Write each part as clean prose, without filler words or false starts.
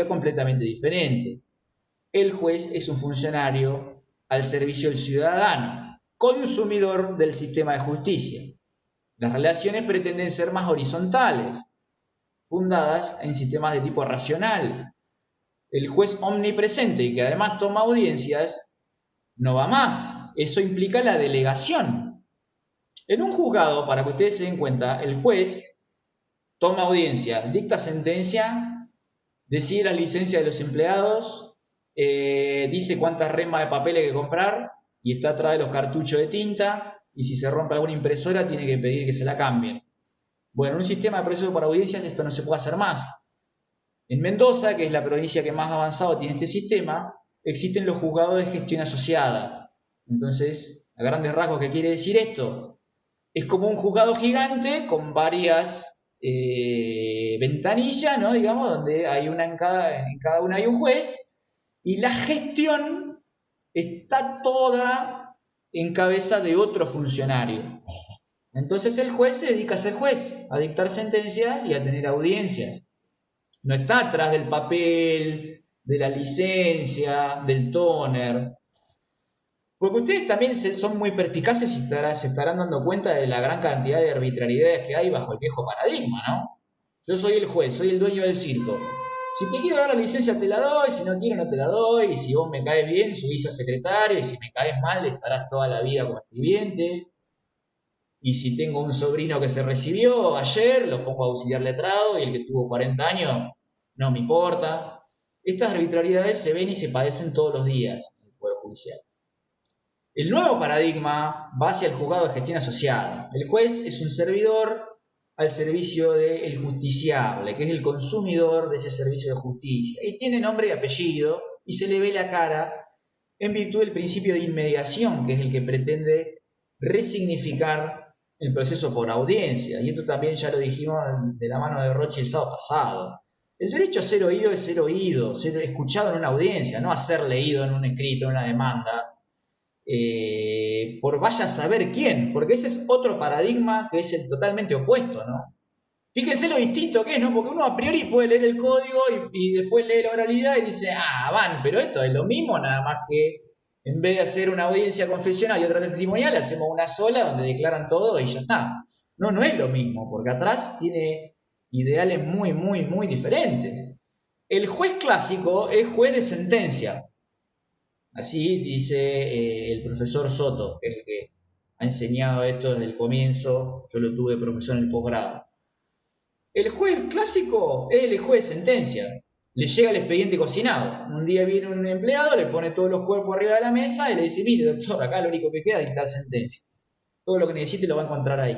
completamente diferente. El juez es un funcionario al servicio del ciudadano, consumidor del sistema de justicia. Las relaciones pretenden ser más horizontales, fundadas en sistemas de tipo racional. El juez omnipresente y que además toma audiencias no va más. Eso implica la delegación. En un juzgado, para que ustedes se den cuenta, el juez toma audiencia, dicta sentencia, decide la licencia de los empleados, dice cuántas remas de papel hay que comprar y está atrás de los cartuchos de tinta, y si se rompe alguna impresora tiene que pedir que se la cambien. Bueno, en un sistema de proceso por audiencias esto no se puede hacer más. En Mendoza, que es la provincia que más avanzado tiene este sistema, existen los juzgados de gestión asociada. Entonces, a grandes rasgos, ¿qué quiere decir esto? Es como un juzgado gigante con varias ventanillas, ¿no? Digamos, donde hay una en cada una hay un juez, y la gestión está toda en cabeza de otro funcionario. Entonces el juez se dedica a ser juez, a dictar sentencias y a tener audiencias. No está atrás del papel, de la licencia, del tóner. Porque ustedes también son muy perspicaces y se estarán dando cuenta de la gran cantidad de arbitrariedades que hay bajo el viejo paradigma, ¿no? Yo soy el juez, soy el dueño del circo. Si te quiero dar la licencia te la doy, si no quiero no te la doy, y si vos me caes bien subís a secretario, y si me caes mal estarás toda la vida como escribiente. Y si tengo un sobrino que se recibió ayer, lo pongo a auxiliar letrado, y el que tuvo 40 años no me importa. Estas arbitrariedades se ven y se padecen todos los días en el Poder Judicial. El nuevo paradigma va hacia el juzgado de gestión asociada. El juez es un servidor al servicio del justiciable, que es el consumidor de ese servicio de justicia. Y tiene nombre y apellido y se le ve la cara en virtud del principio de inmediación, que es el que pretende resignificar el proceso por audiencia. Y esto también ya lo dijimos de la mano de Rochi el sábado pasado. El derecho a ser oído es ser escuchado en una audiencia, no a ser leído en un escrito, en una demanda. Por vaya a saber quién, porque ese es otro paradigma que es el totalmente opuesto, ¿no? Fíjense lo distinto que es, ¿no? Porque uno a priori puede leer el código y después lee la oralidad y dice, pero esto es lo mismo, nada más que en vez de hacer una audiencia confesional y otra testimonial, hacemos una sola donde declaran todo y ya está. No, no es lo mismo, porque atrás tiene ideales muy, muy, muy diferentes. El juez clásico es juez de sentencia. Así dice el profesor Soto, que es el que ha enseñado esto desde el comienzo. Yo lo tuve profesor en el posgrado. El juez clásico es el juez de sentencia. Le llega el expediente cocinado. Un día viene un empleado, le pone todos los cuerpos arriba de la mesa y le dice, mire doctor, acá lo único que queda es dictar sentencia. Todo lo que necesite lo va a encontrar ahí.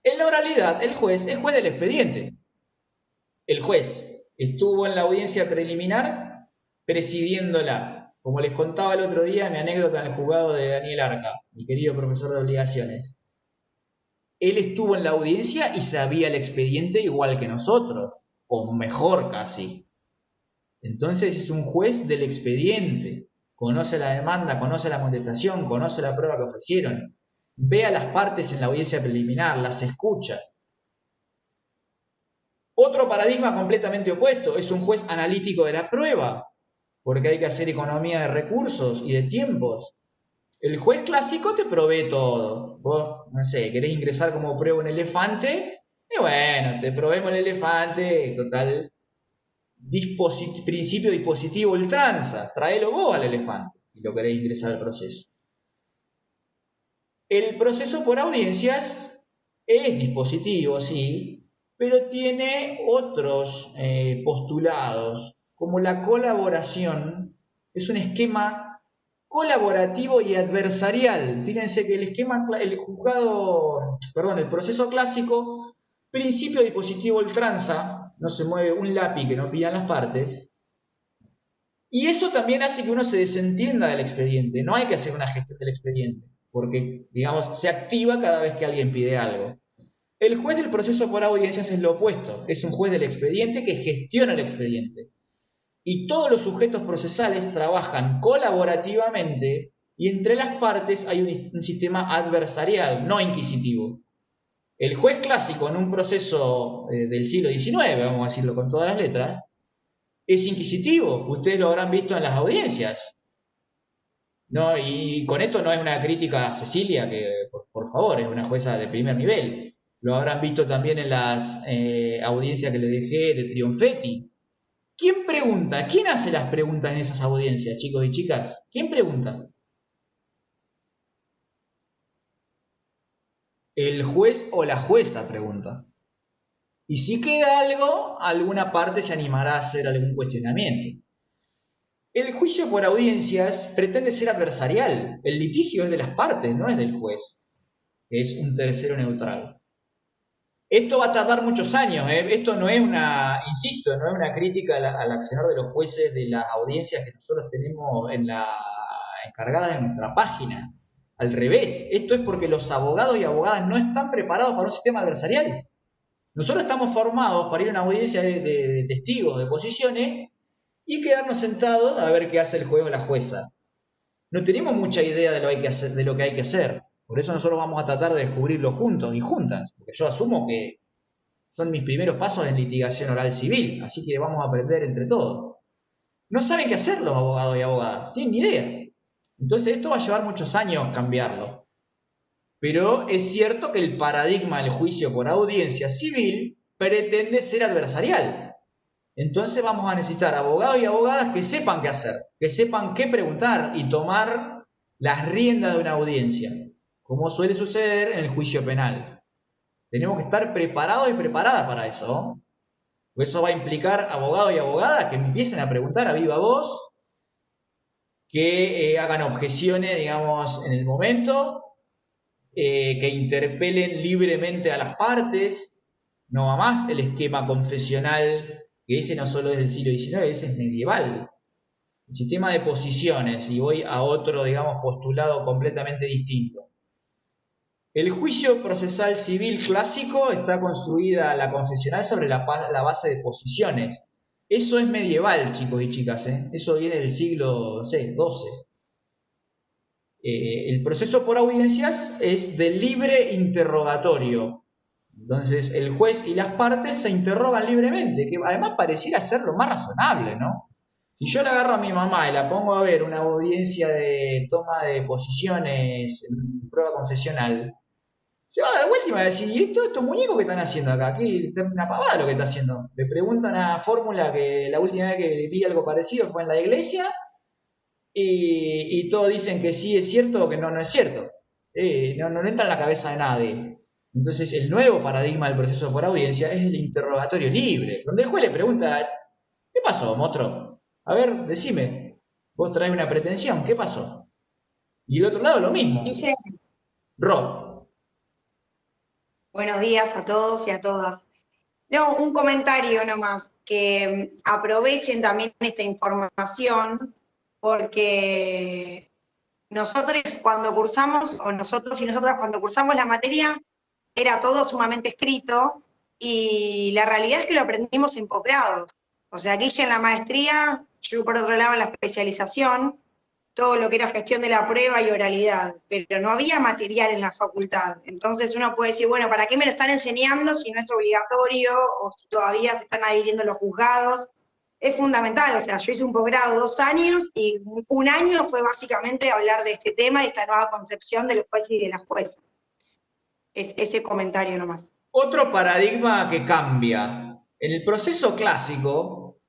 En la oralidad, el juez es juez del expediente. El juez estuvo en la audiencia preliminar presidiéndola. Como les contaba el otro día mi anécdota en el juzgado de Daniel Arca, mi querido profesor de obligaciones. Él estuvo en la audiencia y sabía el expediente igual que nosotros, o mejor casi. Entonces es un juez del expediente. Conoce la demanda, conoce la contestación, conoce la prueba que ofrecieron. Ve a las partes en la audiencia preliminar, las escucha. Otro paradigma completamente opuesto es un juez analítico de la prueba, porque hay que hacer economía de recursos y de tiempos. El juez clásico te provee todo. Vos, no sé, querés ingresar como prueba un elefante, y bueno, te proveemos el elefante, total, principio dispositivo ultranza, tráelo vos al elefante, si lo querés ingresar al proceso. El proceso por audiencias es dispositivo, sí, pero tiene otros postulados, como la colaboración. Es un esquema colaborativo y adversarial. Fíjense que el proceso clásico, principio dispositivo ultranza, no se mueve un lápiz que no pidan las partes, y eso también hace que uno se desentienda del expediente. No hay que hacer una gestión del expediente, porque, digamos, se activa cada vez que alguien pide algo. El juez del proceso por audiencias es lo opuesto, es un juez del expediente que gestiona el expediente. Y todos los sujetos procesales trabajan colaborativamente y entre las partes hay un sistema adversarial, no inquisitivo. El juez clásico en un proceso del siglo XIX, vamos a decirlo con todas las letras, es inquisitivo, ustedes lo habrán visto en las audiencias, ¿no? Y con esto no es una crítica a Cecilia, que por favor es una jueza de primer nivel. Lo habrán visto también en las audiencias que le dejé de Trionfetti. ¿Quién pregunta? ¿Quién hace las preguntas en esas audiencias, chicos y chicas? ¿Quién pregunta? El juez o la jueza pregunta. Y si queda algo, alguna parte se animará a hacer algún cuestionamiento. El juicio por audiencias pretende ser adversarial. El litigio es de las partes, no es del juez, que es un tercero neutral. Esto va a tardar muchos años, ¿eh? Esto no es una, insisto, no es una crítica al accionar de los jueces de las audiencias que nosotros tenemos encargadas en nuestra página. Al revés, esto es porque los abogados y abogadas no están preparados para un sistema adversarial. Nosotros estamos formados para ir a una audiencia de testigos, de posiciones, y quedarnos sentados a ver qué hace el juez o la jueza. No tenemos mucha idea de lo que hay que hacer. Por eso nosotros vamos a tratar de descubrirlo juntos y juntas, porque yo asumo que son mis primeros pasos en litigación oral civil, así que vamos a aprender entre todos. No saben qué hacer los abogados y abogadas, tienen ni idea. Entonces esto va a llevar muchos años cambiarlo. Pero es cierto que el paradigma del juicio por audiencia civil pretende ser adversarial. Entonces vamos a necesitar abogados y abogadas que sepan qué hacer, que sepan qué preguntar y tomar las riendas de una audiencia, como suele suceder en el juicio penal. Tenemos que estar preparados y preparadas para eso, ¿no? Pues eso va a implicar abogados y abogadas que empiecen a preguntar a viva voz, que hagan objeciones, digamos, en el momento, que interpelen libremente a las partes. No va más el esquema confesional, que ese no solo es del siglo XIX, ese es medieval. El sistema de posiciones, y voy a otro, digamos, postulado completamente distinto. El juicio procesal civil clásico está construida la confesional sobre la base de posiciones. Eso es medieval, chicos y chicas, ¿eh? Eso viene del siglo, no sé, XII. El proceso por audiencias es de libre interrogatorio. Entonces, el juez y las partes se interrogan libremente, que además pareciera ser lo más razonable, ¿no? Si yo le agarro a mi mamá y la pongo a ver una audiencia de toma de posiciones en prueba confesional, se va a dar vuelta y va a decir, ¿y estos muñecos que están haciendo acá? Aquí es una pavada lo que está haciendo. Le pregunta una fórmula que la última vez que vi algo parecido fue en la iglesia y todos dicen que sí es cierto o que no, no es cierto. No entra en la cabeza de nadie. Entonces el nuevo paradigma del proceso por audiencia es el interrogatorio libre, donde el juez le pregunta, ¿qué pasó, monstruo? A ver, decime, vos traes una pretensión, ¿qué pasó? Y el otro lado lo mismo. Guille, Rob, buenos días a todos y a todas. No, un comentario nomás, que aprovechen también esta información, porque nosotros cuando cursamos, o nosotros y nosotras cuando cursamos la materia, era todo sumamente escrito, y la realidad es que lo aprendimos en posgrados. O sea, Guille en la maestría, yo por otro lado en la especialización, todo lo que era gestión de la prueba y oralidad, pero no había material en la facultad. Entonces uno puede decir, bueno, ¿para qué me lo están enseñando si no es obligatorio o si todavía se están adhiriendo los juzgados? Es fundamental, o sea, yo hice un posgrado 2 años y un año fue básicamente hablar de este tema y esta nueva concepción de los jueces y de las juezas. Es ese comentario nomás. otro paradigma que cambia. En el proceso clásico,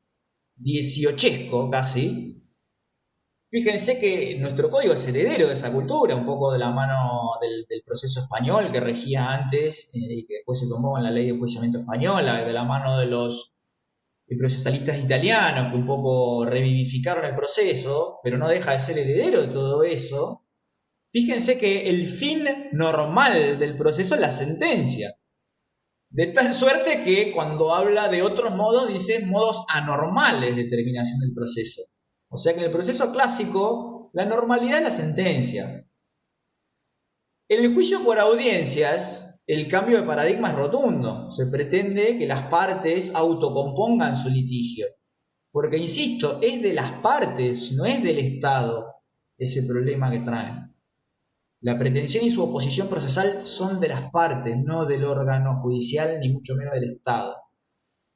dieciochesco casi, fíjense que nuestro código es heredero de esa cultura, un poco de la mano del proceso español que regía antes y que después se tomó en la ley de enjuiciamiento española, de la mano de los procesalistas italianos que un poco revivificaron el proceso, pero no deja de ser heredero de todo eso. Fíjense que el fin normal del proceso es la sentencia. De tal suerte que cuando habla de otros modos dice modos anormales de terminación del proceso. O sea que en el proceso clásico la normalidad es la sentencia. En el juicio por audiencias el cambio de paradigma es rotundo. Se pretende que las partes autocompongan su litigio. Porque, insisto, es de las partes, no es del Estado ese problema que traen. La pretensión y su oposición procesal son de las partes, no del órgano judicial, ni mucho menos del Estado.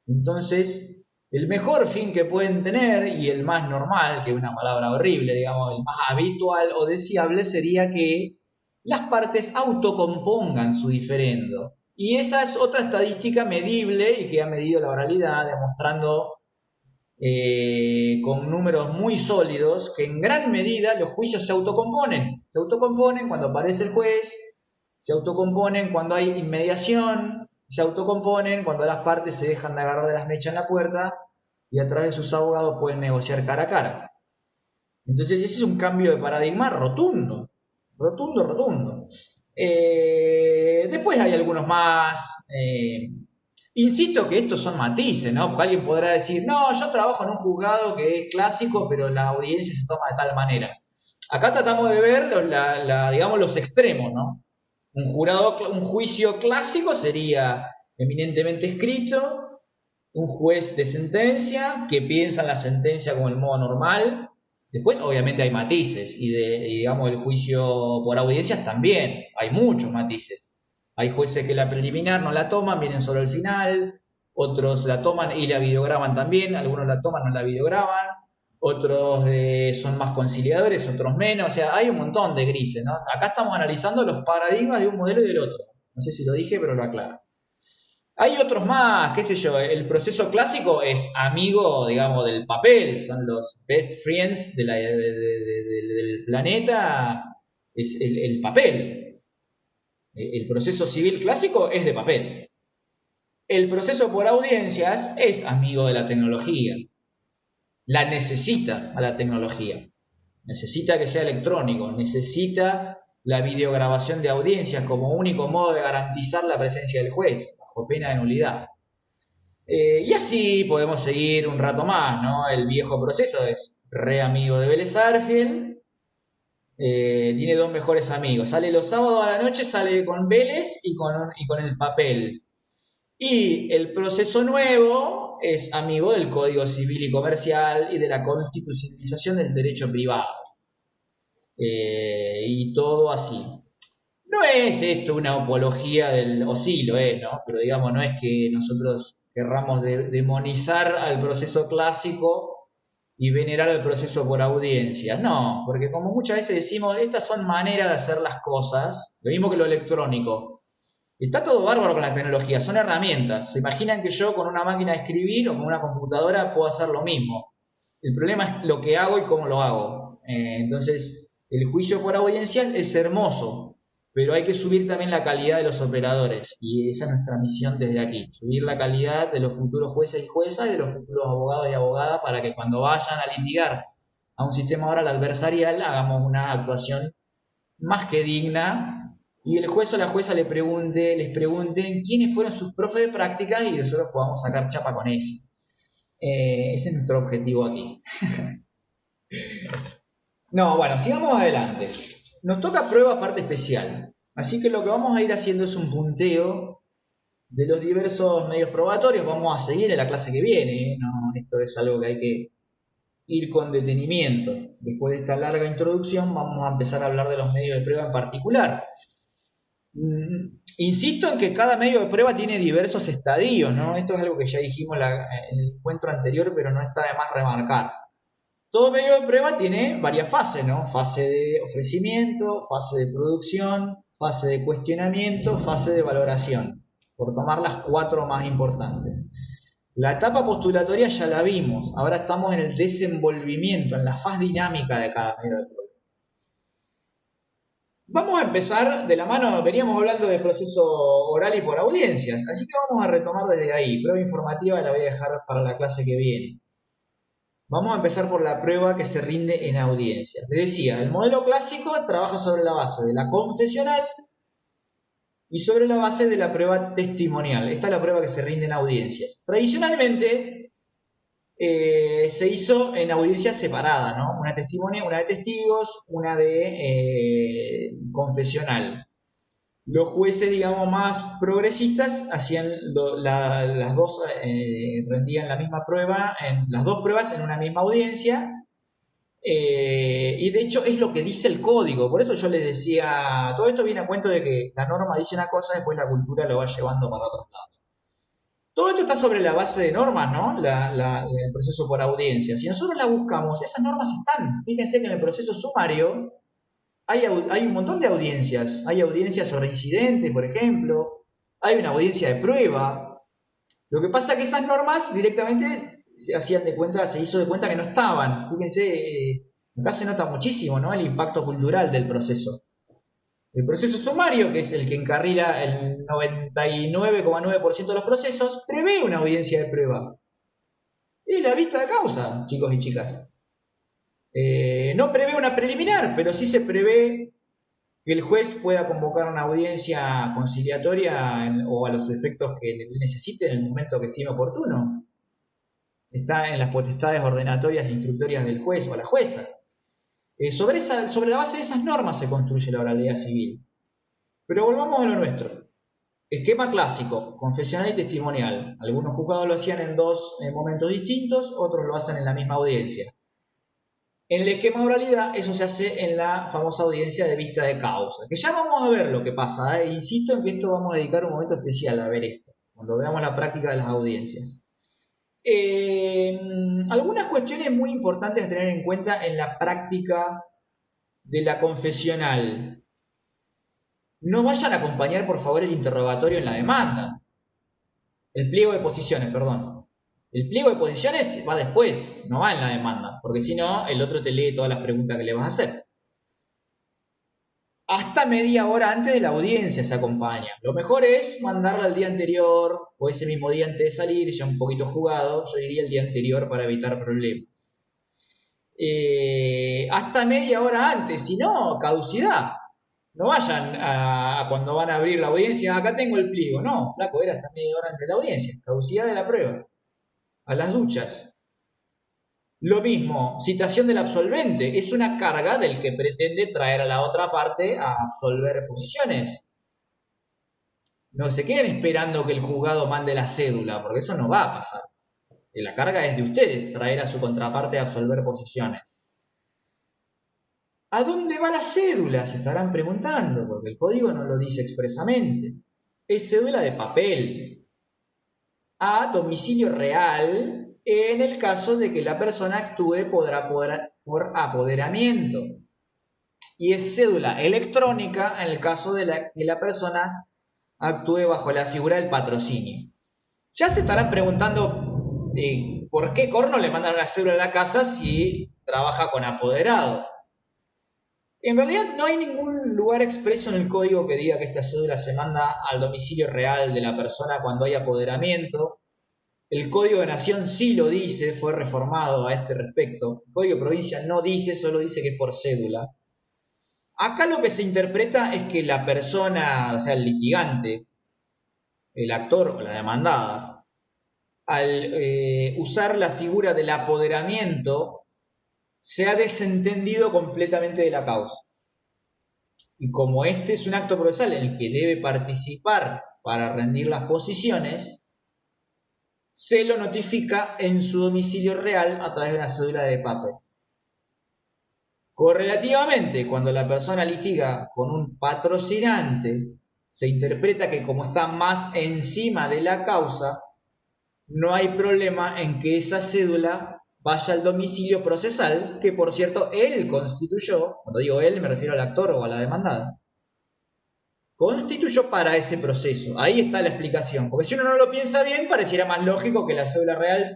Entonces, El mejor fin que pueden tener, y el más normal, que es una palabra horrible, digamos, el más habitual o deseable, sería que las partes autocompongan su diferendo. Y esa es otra estadística medible y que ha medido la oralidad, demostrando con números muy sólidos que en gran medida los juicios se autocomponen. Se autocomponen cuando aparece el juez, se autocomponen cuando hay inmediación, se autocomponen cuando las partes se dejan de agarrar de las mechas en la puerta y a través de sus abogados pueden negociar cara a cara. Entonces ese es un cambio de paradigma rotundo, rotundo, rotundo. Después hay algunos más. Insisto que estos son matices, ¿no? Porque alguien podrá decir, no, yo trabajo en un juzgado que es clásico, pero la audiencia se toma de tal manera. Acá tratamos de ver, digamos, los extremos, ¿no? Un juicio clásico sería eminentemente escrito, un juez de sentencia que piensa en la sentencia como el modo normal. Después, obviamente, hay matices, y digamos, el juicio por audiencias también, hay muchos matices. Hay jueces que la preliminar no la toman, vienen solo al final, otros la toman y la videograban también, algunos la toman, no la videograban, otros son más conciliadores, otros menos, o sea, hay un montón de grises, ¿no? Acá estamos analizando los paradigmas de un modelo y del otro. No sé si lo dije, pero lo aclaro. Hay otros más, qué sé yo, el proceso clásico es amigo, digamos, del papel, son los best friends del planeta, es el papel. El proceso civil clásico es de papel. El proceso por audiencias es amigo de la tecnología. La necesita a la tecnología. Necesita que sea electrónico, necesita la videograbación de audiencias como único modo de garantizar la presencia del juez, bajo pena de nulidad. Y así podemos seguir un rato más, ¿no? El viejo proceso es re amigo de Vélez Sarsfield, tiene dos mejores amigos. Sale los sábados a la noche, sale con Vélez y con el papel. Y el proceso nuevo es amigo del Código Civil y Comercial y de la constitucionalización del derecho privado. Y todo así. No es esto una apología del osilo, ¿no? Pero digamos, no es que nosotros querramos demonizar al proceso clásico y venerar el proceso por audiencia. No, porque como muchas veces decimos, estas son maneras de hacer las cosas, lo mismo que lo electrónico. Está todo bárbaro con la tecnología, son herramientas. Se imaginan que yo con una máquina de escribir o con una computadora puedo hacer lo mismo. El problema es lo que hago y cómo lo hago. Entonces, el juicio por audiencias es hermoso, pero hay que subir también la calidad de los operadores. Y esa es nuestra misión desde aquí, subir la calidad de los futuros jueces y juezas y de los futuros abogados y abogadas para que cuando vayan a litigar a un sistema oral adversarial hagamos una actuación más que digna y el juez o la jueza les pregunten quiénes fueron sus profes de prácticas y nosotros podamos sacar chapa con eso. Ese es nuestro objetivo aquí. No, bueno, sigamos adelante. Nos toca prueba parte especial. Así que lo que vamos a ir haciendo es un punteo de los diversos medios probatorios. Vamos a seguir en la clase que viene. No, esto es algo que hay que ir con detenimiento. Después de esta larga introducción vamos a empezar a hablar de los medios de prueba en particular. Insisto en que cada medio de prueba tiene diversos estadios, ¿no? Esto es algo que ya dijimos en el encuentro anterior, pero no está de más remarcar. Todo medio de prueba tiene varias fases, ¿no? Fase de ofrecimiento, fase de producción, fase de cuestionamiento, fase de valoración, por tomar las 4 más importantes. La etapa postulatoria ya la vimos, ahora estamos en el desenvolvimiento, en la faz dinámica de cada medio de prueba. Vamos a empezar de la mano, veníamos hablando del proceso oral y por audiencias, así que vamos a retomar desde ahí. Prueba informativa la voy a dejar para la clase que viene. Vamos a empezar por la prueba que se rinde en audiencias. Les decía, el modelo clásico trabaja sobre la base de la confesional y sobre la base de la prueba testimonial. Esta es la prueba que se rinde en audiencias. Tradicionalmente se hizo en audiencias separadas, ¿no? Una testimonio, una de testigos, una de confesional. Los jueces, digamos, más progresistas hacían las dos, rendían la misma prueba, las dos pruebas en una misma audiencia, y de hecho es lo que dice el código. Por eso yo les decía, todo esto viene a cuento de que la norma dice una cosa, después la cultura lo va llevando para otros lados. Todo esto está sobre la base de normas, ¿no? El proceso por audiencia. Si nosotros la buscamos, esas normas están. Fíjense que en el proceso sumario hay un montón de audiencias. Hay audiencias sobre incidentes, por ejemplo. Hay una audiencia de prueba. Lo que pasa es que esas normas directamente se hizo de cuenta que no estaban. Fíjense, acá se nota muchísimo, ¿no? El impacto cultural del proceso. El proceso sumario, que es el que encarrila el 99,9% de los procesos, prevé una audiencia de prueba. Es la vista de causa, chicos y chicas. No prevé una preliminar, pero sí se prevé que el juez pueda convocar una audiencia conciliatoria o a los efectos que necesite en el momento que estime oportuno. Está en las potestades ordenatorias e instructorias del juez o la jueza. Sobre la base de esas normas se construye la oralidad civil. Pero volvamos a lo nuestro. Esquema clásico, confesional y testimonial. Algunos juzgados lo hacían en dos momentos distintos, otros lo hacen en la misma audiencia. En el esquema de oralidad, eso se hace en la famosa audiencia de vista de causa, que ya vamos a ver lo que pasa, ¿eh? Insisto en que esto vamos a dedicar un momento especial a ver esto, cuando veamos la práctica de las audiencias. Algunas cuestiones muy importantes a tener en cuenta en la práctica de la confesional. No vayan a acompañar, por favor, el interrogatorio en la demanda. El pliego de posiciones, perdón. El pliego de posiciones va después, no va en la demanda, porque si no, el otro te lee todas las preguntas que le vas a hacer. Hasta media hora antes de la audiencia se acompaña. Lo mejor es mandarla el día anterior o ese mismo día antes de salir, ya un poquito jugado, yo diría el día anterior para evitar problemas. Hasta media hora antes, si no, caducidad. No vayan a cuando van a abrir la audiencia, acá tengo el pliego. No, flaco, era hasta media hora antes de la audiencia. Caducidad de la prueba. A las duchas. Lo mismo, citación del absolvente. Es una carga del que pretende traer a la otra parte a absolver posiciones. No se queden esperando que el juzgado mande la cédula, porque eso no va a pasar. La carga es de ustedes, traer a su contraparte a absolver posiciones. ¿A dónde va la cédula? Se estarán preguntando, porque el código no lo dice expresamente. Es cédula de papel. A domicilio real, en el caso de que la persona actúe por apoderamiento. Y es cédula electrónica en el caso de que la persona actúe bajo la figura del patrocinio. Ya se estarán preguntando por qué corno le mandan una cédula a la casa si trabaja con apoderado. En realidad no hay ningún lugar expreso en el código que diga que esta cédula se manda al domicilio real de la persona cuando hay apoderamiento. El Código de Nación sí lo dice, fue reformado a este respecto. El Código de Provincia no dice, solo dice que es por cédula. Acá lo que se interpreta es que la persona, o sea, el litigante, el actor o la demandada, al usar la figura del apoderamiento, se ha desentendido completamente de la causa. Y como este es un acto procesal en el que debe participar para rendir las posiciones, se lo notifica en su domicilio real a través de una cédula de papel. Correlativamente, cuando la persona litiga con un patrocinante, se interpreta que como está más encima de la causa, no hay problema en que esa cédula vaya al domicilio procesal, que por cierto él constituyó. Cuando digo él me refiero al actor o a la demandada, constituyó para ese proceso. Ahí está la explicación, porque si uno no lo piensa bien, pareciera más lógico que la cédula real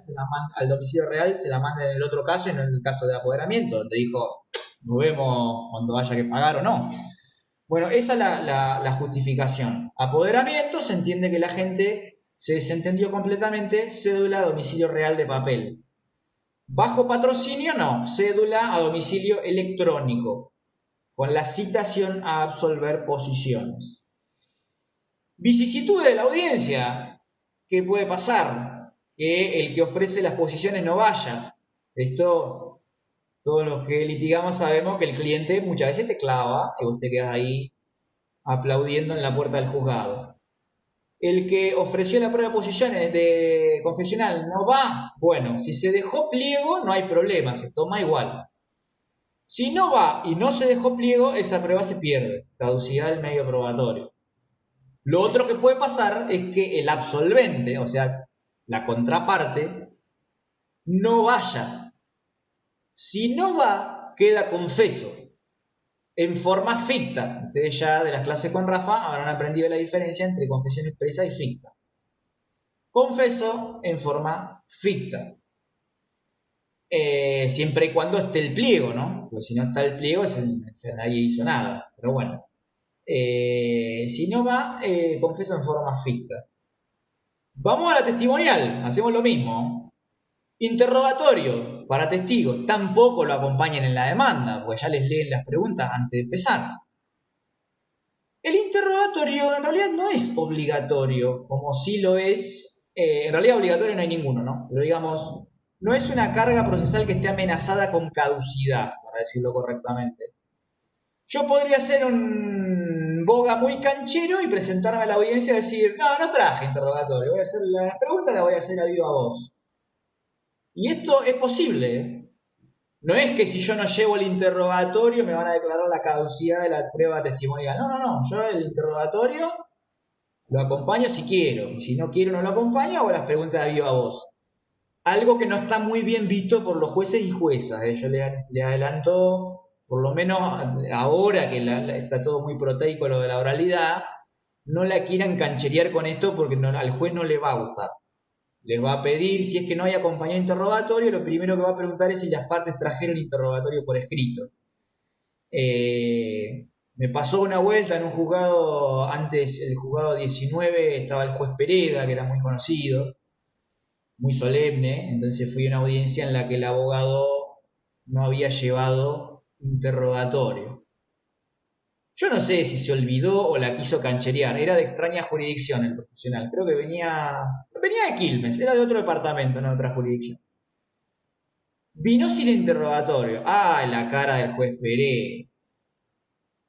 al domicilio real se la mande en el otro caso y no en el caso de apoderamiento, donde dijo, nos vemos cuando haya que pagar o no. Bueno, esa es la justificación. Apoderamiento, se entiende que la gente se desentendió completamente, cédula a domicilio real de papel. Bajo patrocinio, no, cédula a domicilio electrónico, con la citación a absolver posiciones. Vicisitudes de la audiencia. ¿Qué puede pasar? Que el que ofrece las posiciones no vaya. Esto, todos los que litigamos sabemos que el cliente muchas veces te clava y vos te quedas ahí aplaudiendo en la puerta del juzgado. El que ofreció la prueba de posiciones de confesional no va. Bueno, si se dejó pliego no hay problema, se toma igual. Si no va y no se dejó pliego, esa prueba se pierde, caducidad del medio probatorio. Lo otro que puede pasar es que el absolvente, o sea, la contraparte, no vaya. Si no va, queda confeso, en forma ficta. Ustedes ya de las clases con Rafa habrán aprendido la diferencia entre confesión expresa y ficta. Confeso en forma ficta. Siempre y cuando esté el pliego, ¿no? Porque si no está el pliego, nadie hizo nada. Pero bueno. Si no va, confeso en forma ficta. Vamos a la testimonial, hacemos lo mismo. Interrogatorio para testigos, tampoco lo acompañen en la demanda, porque ya les leen las preguntas antes de empezar. El interrogatorio en realidad no es obligatorio, como sí lo es, en realidad obligatorio no hay ninguno, ¿no? Pero digamos, no es una carga procesal que esté amenazada con caducidad, para decirlo correctamente. Yo podría ser un boga muy canchero y presentarme a la audiencia y decir, no traje interrogatorio, voy a hacer las preguntas, las voy a hacer a viva voz. Y esto es posible, ¿eh? No es que si yo no llevo el interrogatorio me van a declarar la caducidad de la prueba testimonial. No. Yo el interrogatorio lo acompaño si quiero. Y si no quiero no lo acompaño, hago las preguntas a viva voz. Algo que no está muy bien visto por los jueces y juezas. Yo le adelanto, por lo menos ahora que está todo muy proteico lo de la oralidad, no la quieran cancherear con esto porque al juez no le va a gustar. Les va a pedir, si es que no hay acompañado interrogatorio, lo primero que va a preguntar es si las partes trajeron interrogatorio por escrito. Me pasó una vuelta en un juzgado, antes el juzgado 19 estaba el juez Pereda, que era muy conocido, muy solemne, entonces fui a una audiencia en la que el abogado no había llevado interrogatorio. Yo no sé si se olvidó o la quiso cancherear, era de extraña jurisdicción el profesional, creo que venía de Quilmes, era de otro departamento, no de otra jurisdicción. Vino sin interrogatorio. Ah, la cara del juez Peré.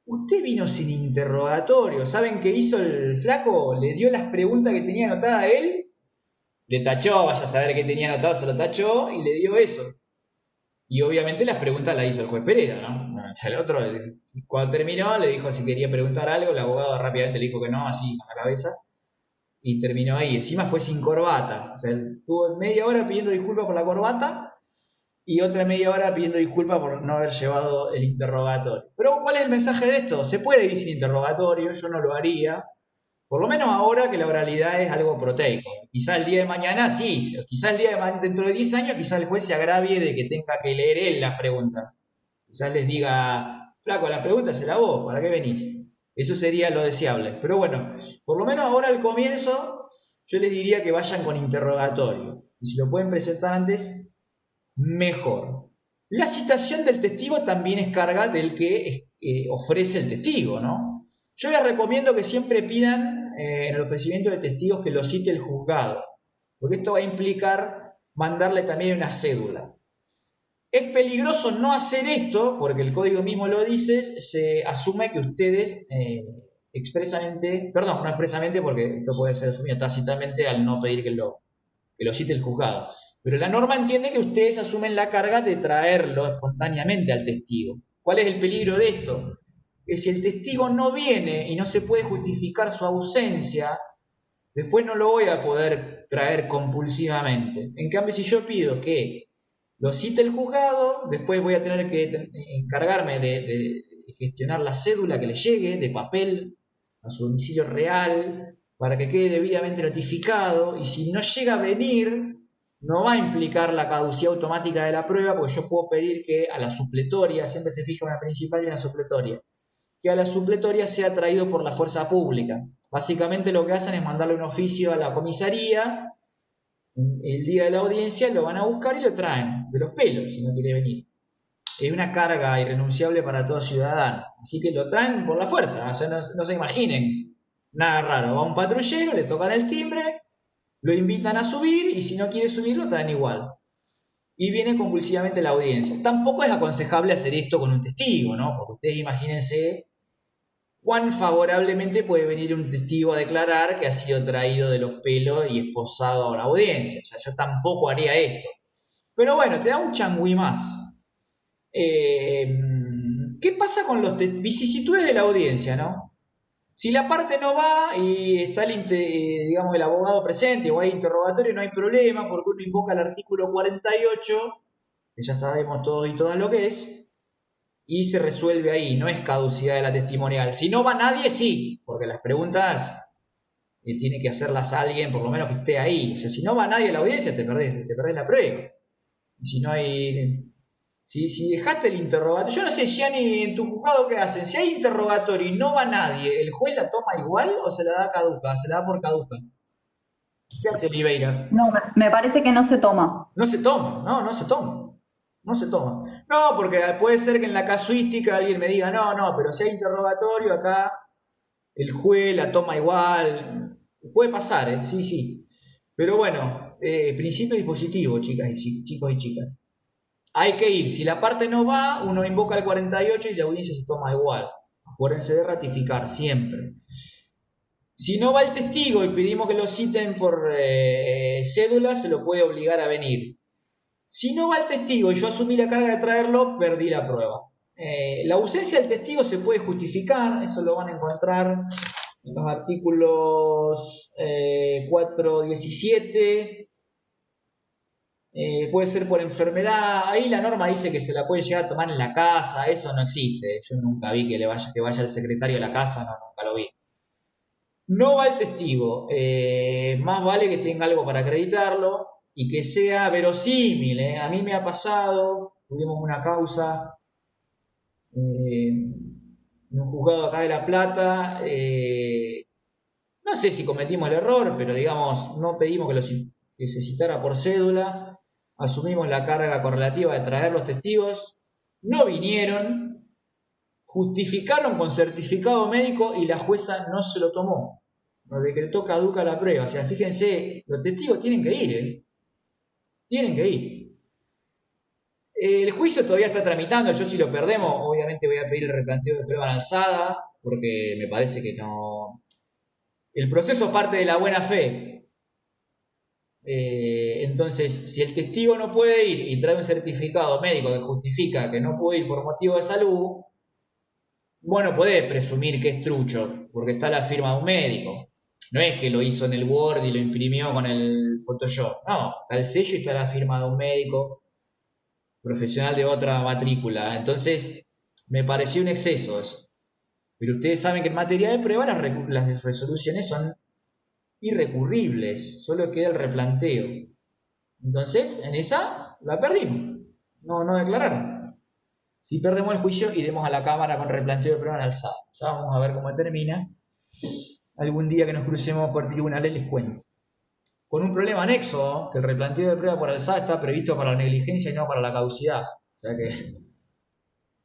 Usted vino sin interrogatorio. ¿Saben qué hizo el flaco? Le dio las preguntas que tenía anotada a él. Le tachó, vaya a saber qué tenía anotado, se lo tachó y le dio eso. Y obviamente las preguntas las hizo el juez Pereda, ¿no? El otro, cuando terminó, le dijo si quería preguntar algo. El abogado rápidamente le dijo que no, así con la cabeza. Y terminó ahí. Encima fue sin corbata. O sea, estuvo media hora pidiendo disculpas por la corbata y otra media hora pidiendo disculpas por no haber llevado el interrogatorio. Pero ¿cuál es el mensaje de esto? Se puede ir sin interrogatorio, yo no lo haría. Por lo menos ahora que la oralidad es algo proteico. Quizás el día de mañana sí, quizás el día de mañana, dentro de 10 años, quizás el juez se agravie de que tenga que leer él las preguntas. Quizás les diga, flaco, las preguntas se las vos, ¿para qué venís? Eso sería lo deseable. Pero bueno, por lo menos ahora al comienzo, yo les diría que vayan con interrogatorio. Y si lo pueden presentar antes, mejor. La citación del testigo también es carga del que ofrece el testigo, ¿no? Yo les recomiendo que siempre pidan en el ofrecimiento de testigos que lo cite el juzgado, porque esto va a implicar mandarle también una cédula. Es peligroso no hacer esto, porque el código mismo lo dice, se asume que ustedes expresamente, perdón, no expresamente, porque esto puede ser asumido tácitamente al no pedir que lo cite el juzgado. Pero la norma entiende que ustedes asumen la carga de traerlo espontáneamente al testigo. ¿Cuál es el peligro de esto? Que si el testigo no viene y no se puede justificar su ausencia, después no lo voy a poder traer compulsivamente. En cambio, si yo pido que lo cite el juzgado, después voy a tener que encargarme de gestionar la cédula que le llegue de papel a su domicilio real para que quede debidamente notificado, y si no llega a venir, no va a implicar la caducidad automática de la prueba, porque yo puedo pedir que a la supletoria, siempre se fija una principal y una supletoria, que a la supletoria sea traído por la fuerza pública. Básicamente lo que hacen es mandarle un oficio a la comisaría, el día de la audiencia lo van a buscar y lo traen, de los pelos, si no quiere venir. Es una carga irrenunciable para todo ciudadano, así que lo traen por la fuerza, o sea, no se imaginen nada raro. Va un patrullero, le tocan el timbre, lo invitan a subir y si no quiere subir lo traen igual. Y viene compulsivamente la audiencia. Tampoco es aconsejable hacer esto con un testigo, ¿no? Porque ustedes imagínense cuán favorablemente puede venir un testigo a declarar que ha sido traído de los pelos y esposado a la audiencia. O sea, yo tampoco haría esto. Pero bueno, te da un changüí más. ¿Qué pasa con las vicisitudes de la audiencia, no? Si la parte no va y está digamos, el abogado presente o hay interrogatorio, no hay problema porque uno invoca el artículo 48, que ya sabemos todos y todas lo que es, y se resuelve ahí, no es caducidad de la testimonial. Si no va nadie, sí, porque las preguntas tiene que hacerlas alguien, por lo menos que esté ahí. O sea, si no va nadie a la audiencia, te perdés la prueba. Y si no hay... Si dejaste el interrogatorio, yo no sé, Gianni, en tu juzgado, ¿qué hacen? Si hay interrogatorio y no va nadie, ¿el juez la toma igual o se la da caduca? Se la da por caduca. ¿Qué hace Oliveira? No, me parece que no se toma. No se toma, no se toma. No se toma. No, porque puede ser que en la casuística alguien me diga, no, pero si hay interrogatorio acá, el juez la toma igual. Puede pasar, ¿eh? Sí. Pero bueno, principio dispositivo, chicas y chicos y chicas. Hay que ir. Si la parte no va, uno invoca el 48 y la audiencia se toma igual. Acuérdense de ratificar siempre. Si no va el testigo y pedimos que lo citen por cédula, se lo puede obligar a venir. Si no va el testigo y yo asumí la carga de traerlo, perdí la prueba. La ausencia del testigo se puede justificar, eso lo van a encontrar en los artículos 417. Puede ser por enfermedad, ahí la norma dice que se la puede llegar a tomar en la casa, eso no existe, yo nunca vi que vaya el secretario a la casa, no, nunca lo vi. No va el testigo, más vale que tenga algo para acreditarlo y que sea verosímil. A mí me ha pasado, tuvimos una causa en un juzgado acá de La Plata, no sé si cometimos el error, pero digamos, no pedimos que se citara por cédula, asumimos la carga correlativa de traer los testigos, no vinieron, justificaron con certificado médico y la jueza no se lo tomó. Nos decretó caduca la prueba. O sea, fíjense, los testigos tienen que ir, ¿eh? Tienen que ir. El juicio todavía está tramitando, yo si lo perdemos, obviamente voy a pedir el replanteo de prueba en alzada, porque me parece que no... El proceso parte de la buena fe. Entonces, si el testigo no puede ir y trae un certificado médico que justifica que no puede ir por motivo de salud, bueno, podés presumir que es trucho, porque está la firma de un médico. No es que lo hizo en el Word y lo imprimió con el Photoshop. No, está el sello y está la firma de un médico profesional de otra matrícula. Entonces, me pareció un exceso eso. Pero ustedes saben que en materia de prueba las resoluciones son irrecurribles, solo queda el replanteo. Entonces, en esa la perdimos. No declararon. Si perdemos el juicio, iremos a la Cámara con replanteo de prueba en alzada. Ya vamos a ver cómo termina. Algún día que nos crucemos por tribunales les cuento. Con un problema anexo, que el replanteo de prueba por alzada está previsto para la negligencia y no para la caducidad. O sea que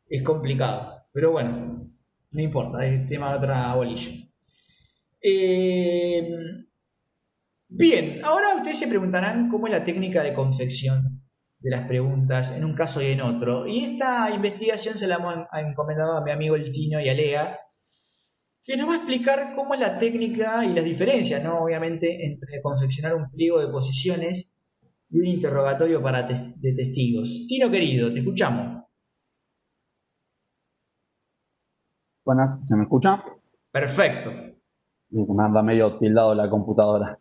es complicado. Pero bueno, no importa, es tema de otra bolilla. Bien, ahora ustedes se preguntarán cómo es la técnica de confección de las preguntas en un caso y en otro. Y esta investigación se la hemos encomendado a mi amigo el Tino y a Lea, que nos va a explicar cómo es la técnica y las diferencias, ¿no? Obviamente, entre confeccionar un pliego de posiciones y un interrogatorio de testigos. Tino querido, te escuchamos. Buenas, ¿se me escucha? Perfecto. Me anda medio tildado la computadora.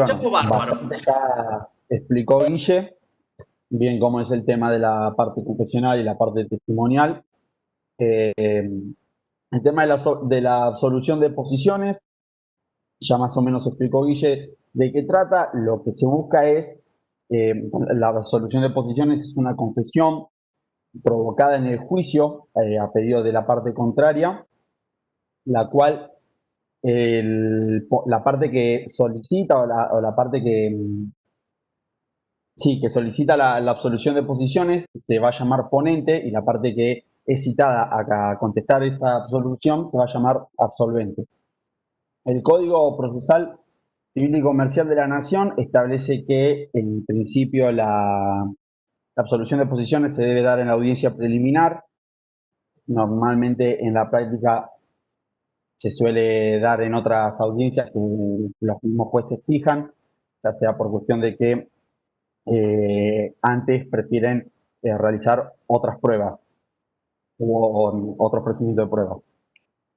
Chapo bárbaro. Bastante ya explicó Guille, bien cómo es el tema de la parte confesional y la parte testimonial. El tema de la absolución de posiciones, ya más o menos explicó Guille de qué trata. Lo que se busca es, la absolución de posiciones es una confesión provocada en el juicio a pedido de la parte contraria, la cual la parte que solicita o la parte que solicita la absolución de posiciones se va a llamar ponente y la parte que es citada a contestar esta absolución se va a llamar absolvente. El Código Procesal Civil y Comercial de la Nación establece que en principio la absolución de posiciones se debe dar en la audiencia preliminar. Normalmente en la práctica se suele dar en otras audiencias que los mismos jueces fijan, ya sea por cuestión de que antes prefieren realizar otras pruebas o otro ofrecimiento de pruebas.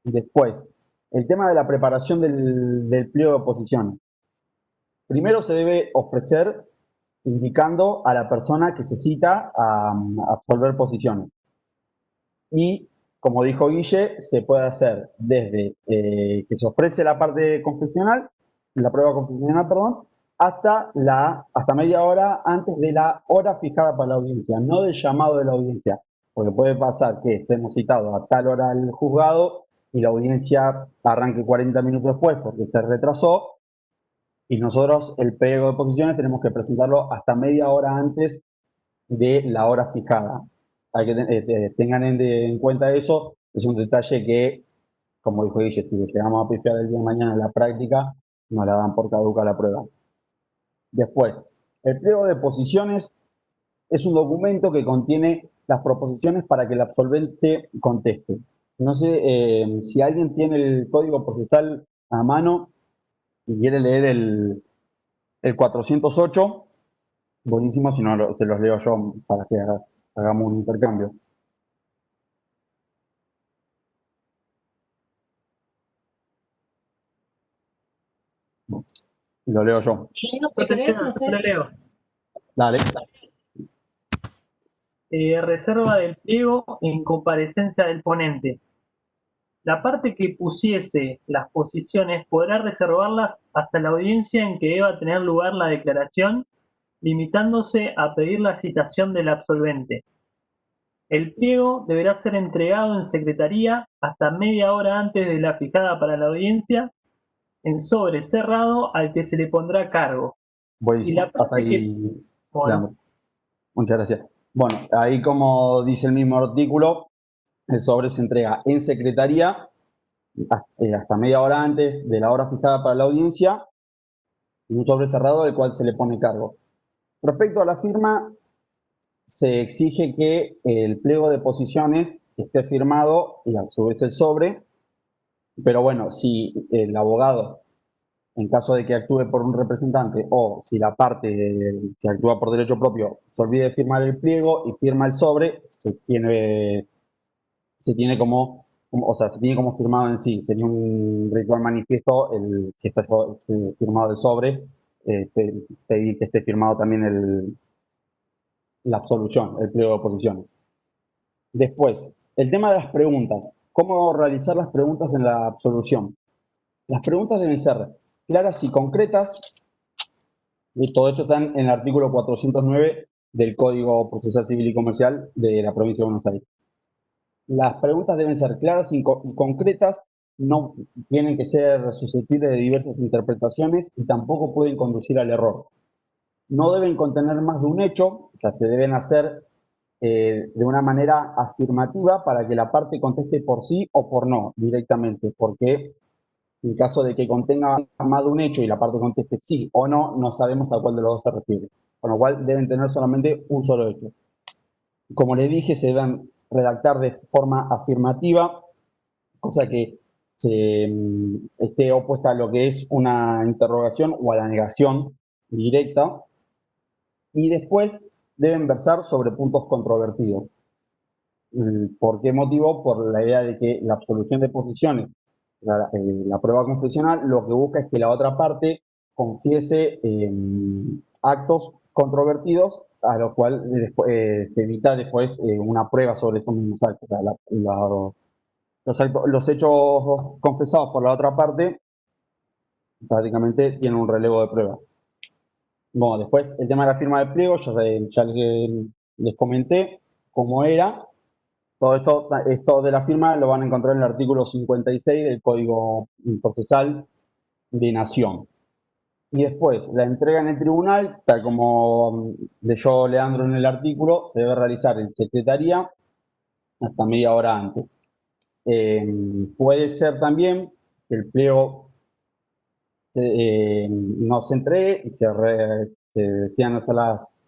Después, El tema de la preparación del pliego de oposición. Primero se debe ofrecer indicando a la persona que se cita a absolver posiciones. Y, como dijo Guille, se puede hacer desde que se ofrece la parte confesional, la prueba confesional, perdón, hasta media hora antes de la hora fijada para la audiencia, no del llamado de la audiencia, porque puede pasar que estemos citados a tal hora al juzgado y la audiencia arranque 40 minutos después porque se retrasó, y nosotros el pliego de posiciones tenemos que presentarlo hasta media hora antes de la hora fijada. Hay que tengan en cuenta eso, es un detalle que, como dijo Guille, si le llegamos a pifiar el día de mañana en la práctica, nos la dan por caduca la prueba. Después, el pliego de posiciones es un documento que contiene las proposiciones para que el absolvente conteste. No sé si alguien tiene el código procesal a mano y quiere leer el 408, buenísimo, si no te los leo yo para que hagamos un intercambio. Lo leo yo. Yo te leo. Dale. Reserva del pliego en comparecencia del ponente. La parte que pusiese las posiciones podrá reservarlas hasta la audiencia en que deba tener lugar la declaración, limitándose a pedir la citación del absolvente. El pliego deberá ser entregado en secretaría hasta media hora antes de la fijada para la audiencia, en sobre cerrado al que se le pondrá cargo. Buenísimo. Y la parte Hasta ahí. bueno. Muchas gracias. Bueno, ahí como dice el mismo artículo, el sobre se entrega en secretaría hasta media hora antes de la hora fijada para la audiencia, y un sobre cerrado del cual se le pone cargo. Respecto a la firma, se exige que el pliego de posiciones esté firmado y a su vez el sobre, pero bueno, si el abogado, en caso de que actúe por un representante o si la parte que actúa por derecho propio se olvide de firmar el pliego y firma el sobre, se tiene como firmado en sí. Sería un ritual manifiesto si está firmado el sobre, pedir que esté firmado también la absolución, el pliego de oposiciones. Después, el tema de las preguntas. ¿Cómo realizar las preguntas en la absolución? Las preguntas deben ser claras y concretas, y todo esto está en el artículo 409 del Código Procesal Civil y Comercial de la provincia de Buenos Aires. Las preguntas deben ser claras y concretas, no tienen que ser susceptibles de diversas interpretaciones y tampoco pueden conducir al error. No deben contener más de un hecho, o sea, se deben hacer de una manera afirmativa para que la parte conteste por sí o por no directamente, porque en caso de que contenga más de un hecho y la parte conteste sí o no, no sabemos a cuál de los dos se refiere. Con lo cual deben tener solamente un solo hecho. Como les dije, se deben redactar de forma afirmativa, cosa que esté opuesta a lo que es una interrogación o a la negación directa. Y después deben versar sobre puntos controvertidos. ¿Por qué motivo? Por la idea de que la absolución de posiciones, la prueba confesional, lo que busca es que la otra parte confiese actos controvertidos, a lo cual se evita después una prueba sobre esos mismos actos. O sea, los hechos confesados por la otra parte prácticamente tienen un relevo de prueba. Bueno, después el tema de la firma del pliego, ya les comenté cómo era. Todo esto de la firma lo van a encontrar en el artículo 56 del Código Procesal de Nación. Y después, la entrega en el tribunal, tal como leyó Leandro en el artículo, se debe realizar en secretaría hasta media hora antes. Puede ser también que el pliego no se entregue y se decidan hacer las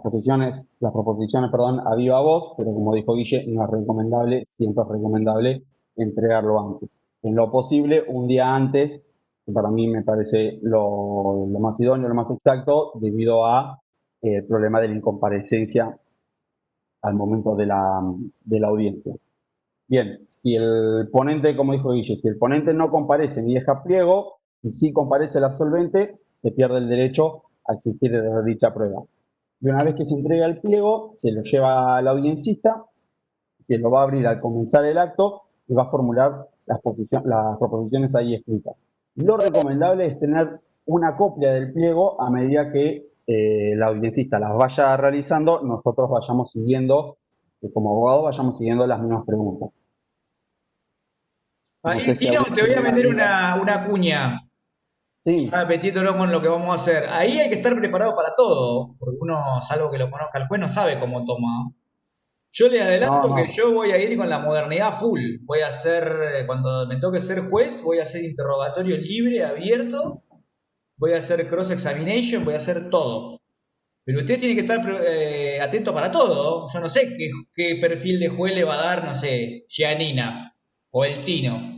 proposiciones, a viva voz, pero como dijo Guille, no es recomendable, siempre es recomendable entregarlo antes. En lo posible, un día antes, que para mí me parece lo más idóneo, lo más exacto, debido a el problema de la incomparecencia al momento de la audiencia. Bien, si el ponente, como dijo Guille, si el ponente no comparece ni deja pliego, y sí comparece el absolvente, se pierde el derecho a exigir dicha prueba. Y una vez que se entrega el pliego, se lo lleva al audiencista, que lo va a abrir al comenzar el acto y va a formular las proposiciones ahí escritas. Lo recomendable es tener una copia del pliego a medida que el audiencista las vaya realizando, nosotros vayamos siguiendo, como abogado, vayamos siguiendo las mismas preguntas. No Ahí, sé si Tino, te voy a alguna meter duda. una cuña. Sí, Ya metiéndolo con lo que vamos a hacer. Ahí hay que estar preparado para todo, porque uno, salvo que lo conozca el juez, no sabe cómo toma. Yo le no, adelanto que no. yo voy a ir con la modernidad full. Voy a hacer, cuando me toque ser juez, voy a hacer interrogatorio libre, abierto, voy a hacer cross-examination, voy a hacer todo. Pero usted tiene que estar atento para todo. Yo no sé qué perfil de juez le va a dar, no sé, Giannina o el Tino.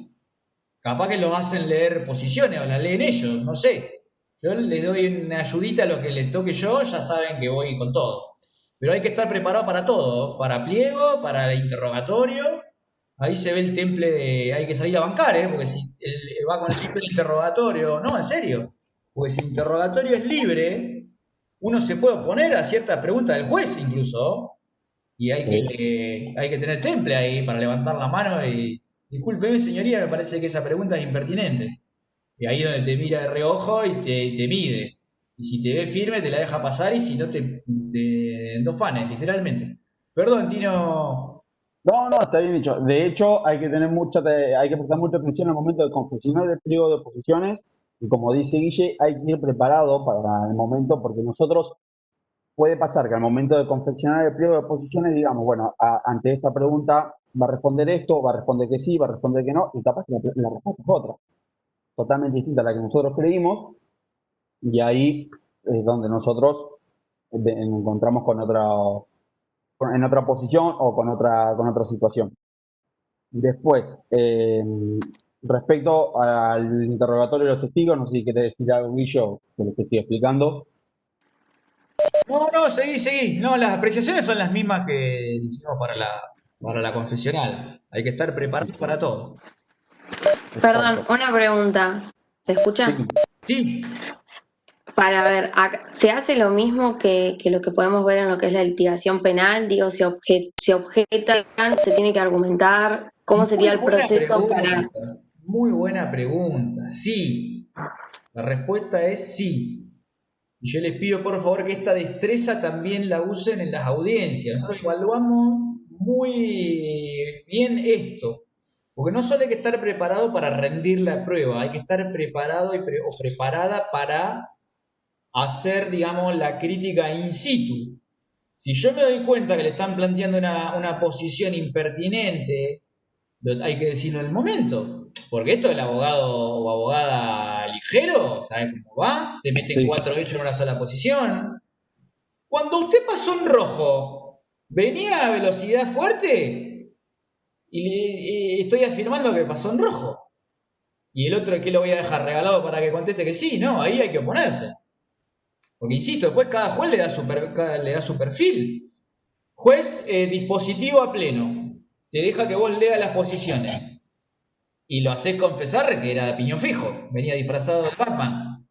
Capaz que los hacen leer posiciones o las leen ellos, no sé. Yo les doy una ayudita a lo que les toque yo, ya saben que voy con todo. Pero hay que estar preparado para todo, para pliego, para el interrogatorio. Ahí se ve el temple de... Hay que salir a bancar, ¿eh? Porque si va con el libre interrogatorio... No, en serio. Porque si el interrogatorio es libre, uno se puede oponer a ciertas preguntas del juez incluso. Y hay que tener temple ahí para levantar la mano y... Discúlpeme, señoría, me parece que esa pregunta es impertinente. Y ahí es donde te mira de reojo y te mide. Y si te ve firme, te la deja pasar y si no, en dos panes, literalmente. Perdón, Tino. No, no, está bien dicho. De hecho, hay que tener hay que prestar mucha atención al momento de confeccionar el pliego de oposiciones. Y como dice Guille, hay que ir preparado para el momento, porque nosotros puede pasar que al momento de confeccionar el pliego de oposiciones digamos, bueno, ante esta pregunta va a responder esto, va a responder que sí, va a responder que no, y capaz que la respuesta es otra, totalmente distinta a la que nosotros creímos, y ahí es donde nosotros encontramos en otra posición o con otra situación. Después, respecto al interrogatorio de los testigos, no sé si querés decir algo, Guillo, que les siga explicando. No, no, seguí. No, las apreciaciones son las mismas que hicimos para la confesional. Hay que estar preparado para todo. Perdón, Exacto. una pregunta. ¿Se escucha? Sí, Sí, Para ver, ¿se hace lo mismo que lo que podemos ver en lo que es la litigación penal? Digo, se objetan, se tiene que argumentar. ¿Cómo muy sería el buena proceso para...? pregunta. Muy buena pregunta. Sí. La respuesta es sí. Y yo les pido por favor que esta destreza también la usen en las audiencias. Nosotros evaluamos muy bien esto. Porque no solo hay que estar preparado para rendir la prueba, hay que estar preparado o preparada para hacer, digamos, la crítica in situ. Si yo me doy cuenta que le están planteando una posición impertinente, hay que decirlo en el momento. Porque esto del abogado o abogada ligero, ¿sabes cómo va? Te meten sí. 4 hechos en una sola posición. Cuando usted pasó en rojo, venía a velocidad fuerte y estoy afirmando que pasó en rojo. Y el otro, ¿qué lo voy a dejar regalado para que conteste que sí? No, ahí hay que oponerse. Porque insisto, después cada juez le da su perfil. Juez dispositivo a pleno. Te deja que vos leas las posiciones. Y lo haces confesar que era de piñón fijo. Venía disfrazado de Batman.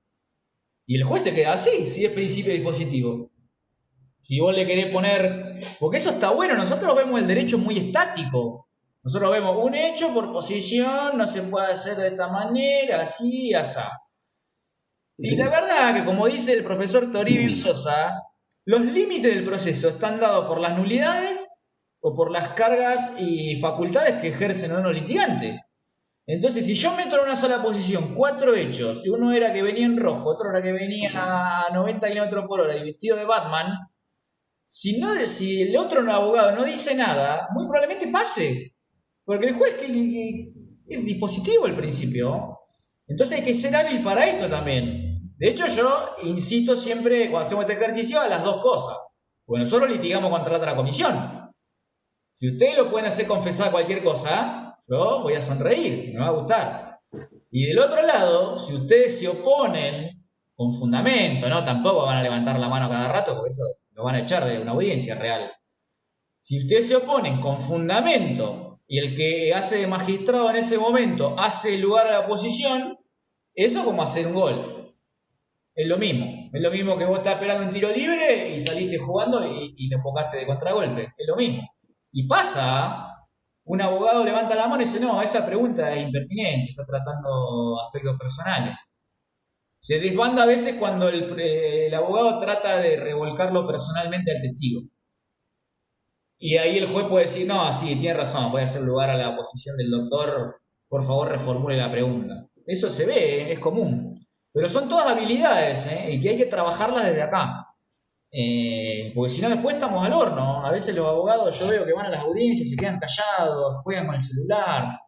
Y el juez se queda así, si es principio dispositivo. Si vos le querés poner... Porque eso está bueno, nosotros vemos el derecho muy estático. Nosotros vemos un hecho por posición, no se puede hacer de esta manera, así, asá. Y la verdad que, como dice el profesor Toribio Sosa, los límites del proceso están dados por las nulidades o por las cargas y facultades que ejercen los litigantes. Entonces, si yo meto en una sola posición 4 hechos, y uno era que venía en rojo, otro era que venía a 90 km por hora y vestido de Batman, si el otro abogado no dice nada, muy probablemente pase. Porque el juez que es dispositivo al principio. Entonces hay que ser hábil para esto también. De hecho, yo incito siempre, cuando hacemos este ejercicio, a las dos cosas. Porque nosotros litigamos contra otra comisión. Si ustedes lo pueden hacer confesar cualquier cosa, yo voy a sonreír, me va a gustar. Y del otro lado, si ustedes se oponen con fundamento, ¿no? Tampoco van a levantar la mano cada rato, porque eso lo van a echar de una audiencia real. Si ustedes se oponen con fundamento y el que hace de magistrado en ese momento hace lugar a la oposición, eso es como hacer un gol. Es lo mismo. Es lo mismo que vos estás esperando un tiro libre y saliste jugando y le empujaste de contragolpe. Es lo mismo. Y pasa, un abogado levanta la mano y dice, no, esa pregunta es impertinente, está tratando aspectos personales. Se desbanda a veces cuando el abogado trata de revolcarlo personalmente al testigo. Y ahí el juez puede decir, no, sí, tiene razón, voy a hacer lugar a la posición del doctor, por favor reformule la pregunta. Eso se ve, es común. Pero son todas habilidades, y que hay que trabajarlas desde acá. Porque si no después estamos al horno. A veces los abogados yo veo que van a las audiencias, se quedan callados, juegan con el celular.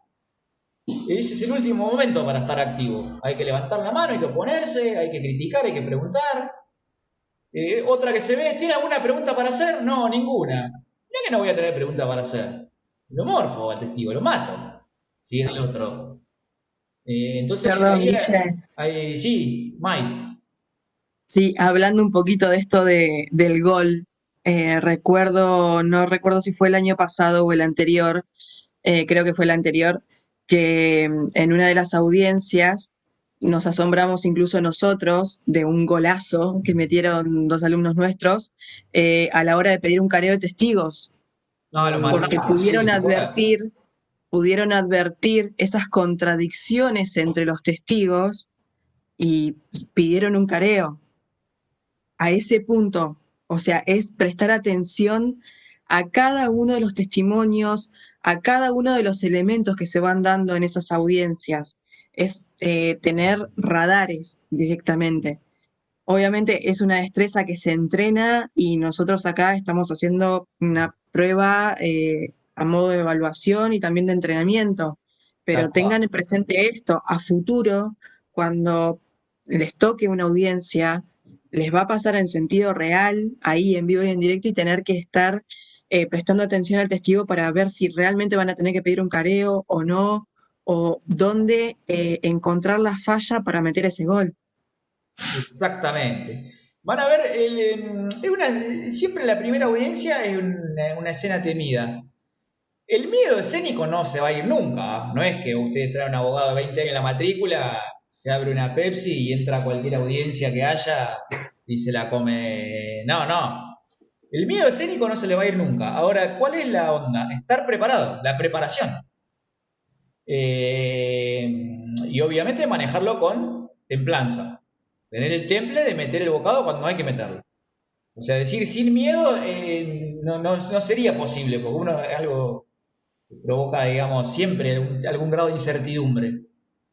Y ese es el último momento para estar activo. Hay que levantar la mano, hay que oponerse, hay que criticar, hay que preguntar. Otra que se ve, ¿tiene alguna pregunta para hacer? No, ninguna. No que no voy a tener pregunta para hacer. Lo morfo al testigo, lo mato. Si es el otro. Entonces, Perdón, Guille. ahí sí, Mike. Sí, hablando un poquito de esto del gol, no recuerdo si fue el año pasado o el anterior, creo que fue el anterior, que en una de las audiencias nos asombramos incluso nosotros de un golazo que metieron dos alumnos nuestros a la hora de pedir un careo de testigos, No, lo porque matamos, sí, pudieron advertir esas contradicciones entre los testigos y pidieron un careo. A ese punto, o sea, es prestar atención a cada uno de los testimonios, a cada uno de los elementos que se van dando en esas audiencias, es tener radares directamente. Obviamente es una destreza que se entrena y nosotros acá estamos haciendo una prueba a modo de evaluación y también de entrenamiento, pero tengan presente esto, a futuro, cuando les toque una audiencia, les va a pasar en sentido real, ahí en vivo y en directo, y tener que estar prestando atención al testigo para ver si realmente van a tener que pedir un careo o no, o dónde encontrar la falla para meter ese gol. Exactamente. Van a ver, siempre la primera audiencia es una escena temida. El miedo escénico no se va a ir nunca. No es que ustedes traen un abogado de 20 años en la matrícula, se abre una Pepsi y entra a cualquier audiencia que haya y se la come. No, no. El miedo escénico no se le va a ir nunca. Ahora, ¿cuál es la onda? Estar preparado, la preparación. Y obviamente manejarlo con templanza. Tener el temple de meter el bocado cuando hay que meterlo. O sea, decir sin miedo no sería posible, porque uno es algo que provoca, digamos, siempre algún grado de incertidumbre.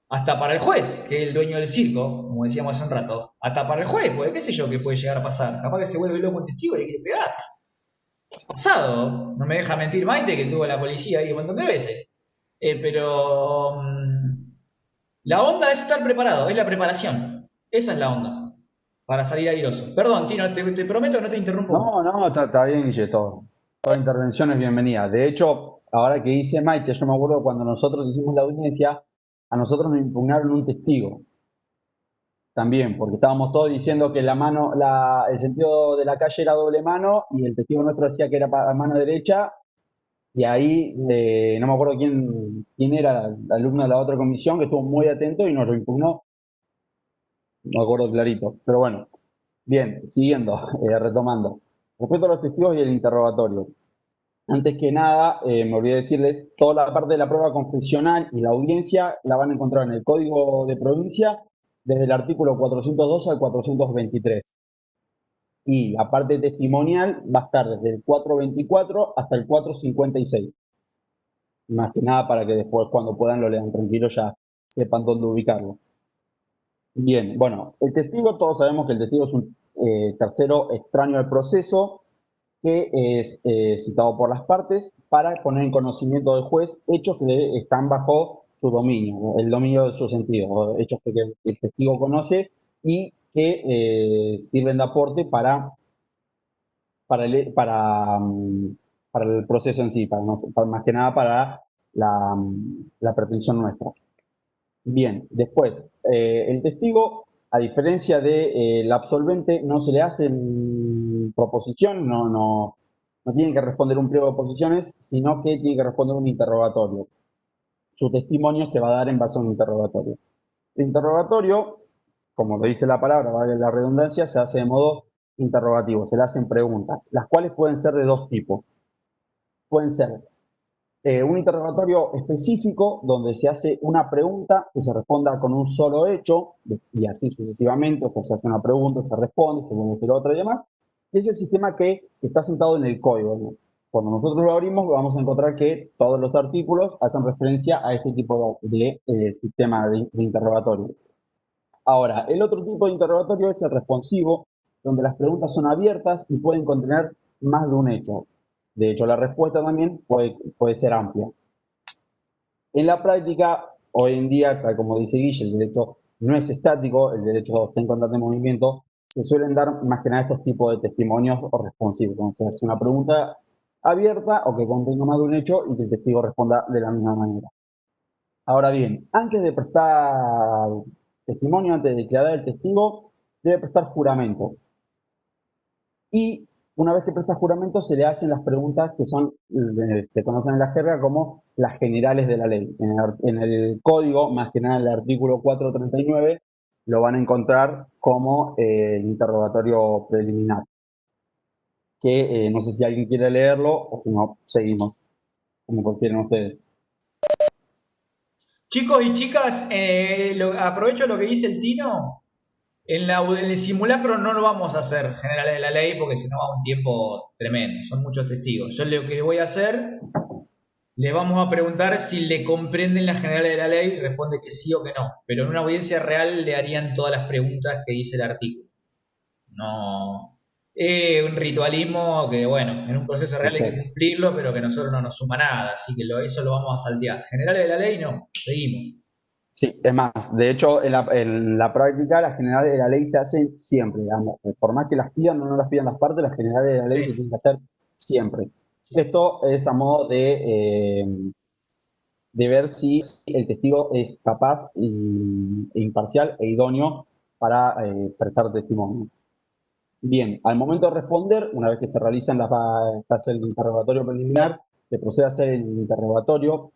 Hasta para el juez, que es el dueño del circo, como decíamos hace un rato. Hasta para el juez, pues, qué sé yo qué puede llegar a pasar. Capaz que se vuelve loco un testigo y le quiere pegar. Pasado, no me deja mentir Maite, que tuvo a la policía ahí un montón de veces. Pero la onda es estar preparado, es la preparación. Esa es la onda, para salir airoso. Perdón, Tino, te prometo que no te interrumpo. No, está bien, Guille, todo. Toda intervención es bienvenida. De hecho, ahora que dice Maite, yo me acuerdo cuando nosotros hicimos la audiencia, a nosotros nos impugnaron un testigo. También, porque estábamos todos diciendo que el sentido de la calle era doble mano y el testigo nuestro decía que era para mano derecha. Y ahí, no me acuerdo quién era el alumno de la otra comisión, que estuvo muy atento y nos lo impugnó. No me acuerdo clarito. Pero bueno, bien, siguiendo, retomando. Respecto a los testigos y el interrogatorio. Antes que nada, me olvidé decirles, toda la parte de la prueba confesional y la audiencia la van a encontrar en el Código de Provincia desde el artículo 412 al 423. Y la parte testimonial va a estar desde el 424 hasta el 456. Más que nada para que después cuando puedan lo lean tranquilo, ya sepan dónde ubicarlo. Bien, bueno, el testigo, todos sabemos que el testigo es un tercero extraño al proceso que es citado por las partes para poner en conocimiento del juez hechos que están bajo su dominio, el dominio de su sentido, hechos que el testigo conoce y que sirven de aporte para el proceso en sí, más que nada para la pretensión nuestra. Bien, después, el testigo, a diferencia del absolvente, no se le hace proposición, no No tiene que responder un pliego de posiciones, sino que tiene que responder un interrogatorio. Su testimonio se va a dar en base a un interrogatorio. El interrogatorio, como lo dice la palabra, vale la redundancia, se hace de modo interrogativo, se le hacen preguntas, las cuales pueden ser de dos tipos. Pueden ser un interrogatorio específico donde se hace una pregunta que se responda con un solo hecho y así sucesivamente, o sea, se hace una pregunta, se responde, se vuelve a hacer otra y demás. Y ese sistema que está sentado en el código, ¿no? Cuando nosotros lo abrimos vamos a encontrar que todos los artículos hacen referencia a este tipo de sistema de interrogatorio. Ahora, el otro tipo de interrogatorio es el responsivo, donde las preguntas son abiertas y pueden contener más de un hecho. De hecho, la respuesta también puede ser amplia. En la práctica, hoy en día, tal como dice Guille, el derecho no es estático, el derecho está en constante movimiento, se suelen dar más que nada estos tipos de testimonios o responsivos. Entonces, es una pregunta abierta o que contenga más de un hecho y que el testigo responda de la misma manera. Ahora bien, antes de prestar testimonio, antes de declarar el testigo, debe prestar juramento. Y una vez que presta juramento, se le hacen las preguntas que son, se conocen en la jerga como las generales de la ley. En el código, más que nada en el artículo 439, lo van a encontrar como el interrogatorio preliminar. Que no sé si alguien quiere leerlo o si no, seguimos, como quieran ustedes. Chicos y chicas, aprovecho lo que dice el Tino. En el simulacro no lo vamos a hacer generales de la ley porque si no va un tiempo tremendo, son muchos testigos. Yo lo que voy a hacer, les vamos a preguntar si le comprenden las generales de la ley, responde que sí o que no. Pero en una audiencia real le harían todas las preguntas que dice el artículo. No. Es un ritualismo que, bueno, en un proceso real hay que cumplirlo, pero que a nosotros no nos suma nada, así que eso lo vamos a saltear. Generales de la ley, no, seguimos. Sí, es más, de hecho, en la práctica, las generales de la ley se hacen siempre, digamos. Por más que las pidan o no las pidan las partes, las generales de la ley se Sí. tienen que hacer siempre. Sí. Esto es a modo de ver si el testigo es capaz e imparcial e idóneo para prestar testimonio. Bien, al momento de responder, una vez que se realizan se hace el interrogatorio preliminar, se procede a hacer el interrogatorio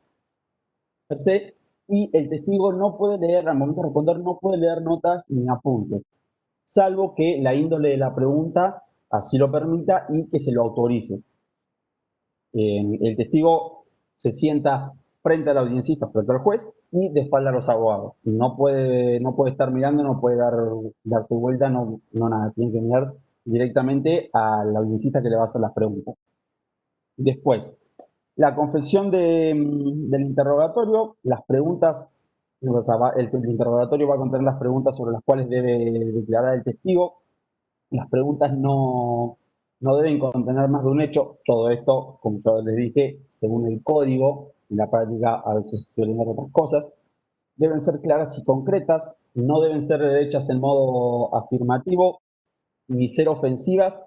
per se, y el testigo no puede leer, al momento de responder, no puede leer notas ni apuntes, salvo que la índole de la pregunta así lo permita y que se lo autorice. El testigo se sienta frente al audiencista, frente al juez y de espalda a los abogados. No puede estar mirando, no puede darse vuelta, no nada, tiene que mirar directamente al audiencista que le va a hacer las preguntas. Después, la confección del interrogatorio, las preguntas, o sea, el interrogatorio va a contener las preguntas sobre las cuales debe declarar el testigo. Las preguntas no deben contener más de un hecho. Todo esto, como yo les dije, según el código, en la práctica a veces se suelen dar otras cosas. Deben ser claras y concretas, no deben ser hechas en modo afirmativo, ni ser ofensivas,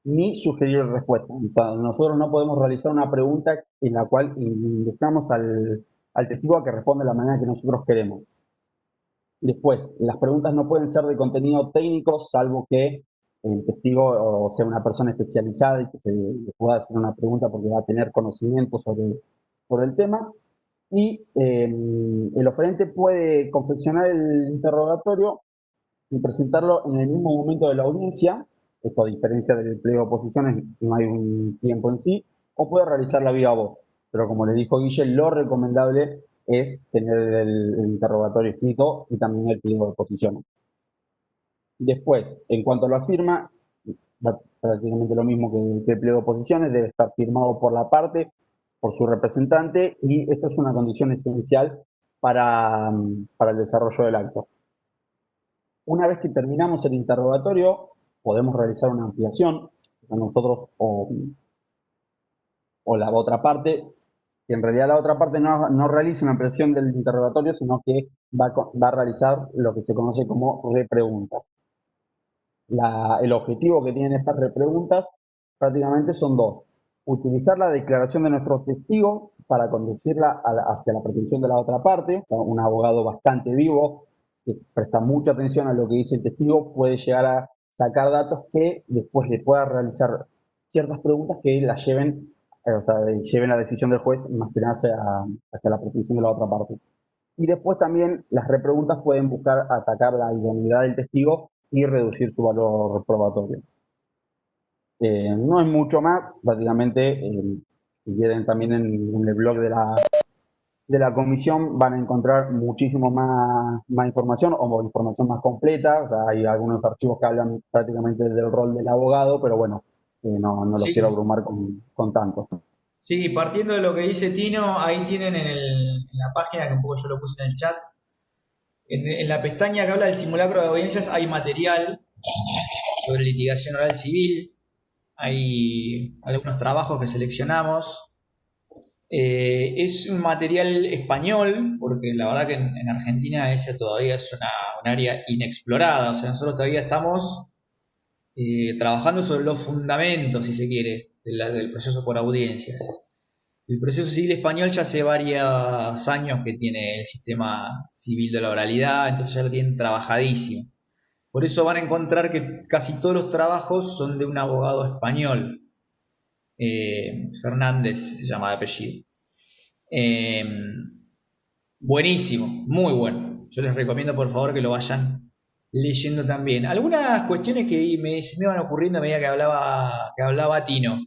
ni sugerir respuestas. O sea, nosotros no podemos realizar una pregunta en la cual indicamos al testigo a que responda de la manera que nosotros queremos. Después, las preguntas no pueden ser de contenido técnico, salvo que el testigo sea una persona especializada y que se le pueda hacer una pregunta porque va a tener conocimiento sobre el tema. Y el oferente puede confeccionar el interrogatorio y presentarlo en el mismo momento de la audiencia. Esto, a diferencia del pliego de oposiciones, no hay un tiempo en sí, o puede realizarla viva voz. Pero como les dijo Guille, lo recomendable es tener el interrogatorio escrito y también el pliego de oposiciones. Después, en cuanto a la firma, va prácticamente lo mismo que el pliego de oposiciones, debe estar firmado por la parte, por su representante, y esto es una condición esencial para el desarrollo del acto. Una vez que terminamos el interrogatorio, podemos realizar una ampliación. Nosotros o la otra parte, que en realidad la otra parte no realiza una ampliación del interrogatorio, sino que va a realizar lo que se conoce como repreguntas. El objetivo que tienen estas repreguntas prácticamente son dos. Utilizar la declaración de nuestro testigo para conducirla hacia la pretensión de la otra parte. Un abogado bastante vivo, que presta mucha atención a lo que dice el testigo, puede llegar a sacar datos que después le pueda realizar ciertas preguntas que las lleven, o sea, lleven la decisión del juez más que nada hacia la protección de la otra parte. Y después también las repreguntas pueden buscar atacar la idoneidad del testigo y reducir su valor probatorio. No es mucho más, básicamente, si quieren también en el blog de la comisión van a encontrar muchísimo más información o información más completa. O sea, hay algunos archivos que hablan prácticamente del rol del abogado, pero bueno, no los Sí. quiero abrumar con tanto. Sí, partiendo de lo que dice Tino, ahí tienen en la página, que un poco yo lo puse en el chat, en la pestaña que habla del simulacro de audiencias hay material sobre litigación oral civil, hay algunos trabajos que seleccionamos. Es un material español, porque la verdad que en Argentina ese todavía es un área inexplorada, o sea, nosotros todavía estamos trabajando sobre los fundamentos, si se quiere, del proceso por audiencias. El proceso civil español ya hace varios años que tiene el sistema civil de la oralidad, entonces ya lo tienen trabajadísimo. Por eso van a encontrar que casi todos los trabajos son de un abogado español. Fernández se llama de apellido. Buenísimo, muy bueno. Yo les recomiendo por favor que lo vayan leyendo también. Algunas cuestiones que se me iban ocurriendo a medida que hablaba Tino.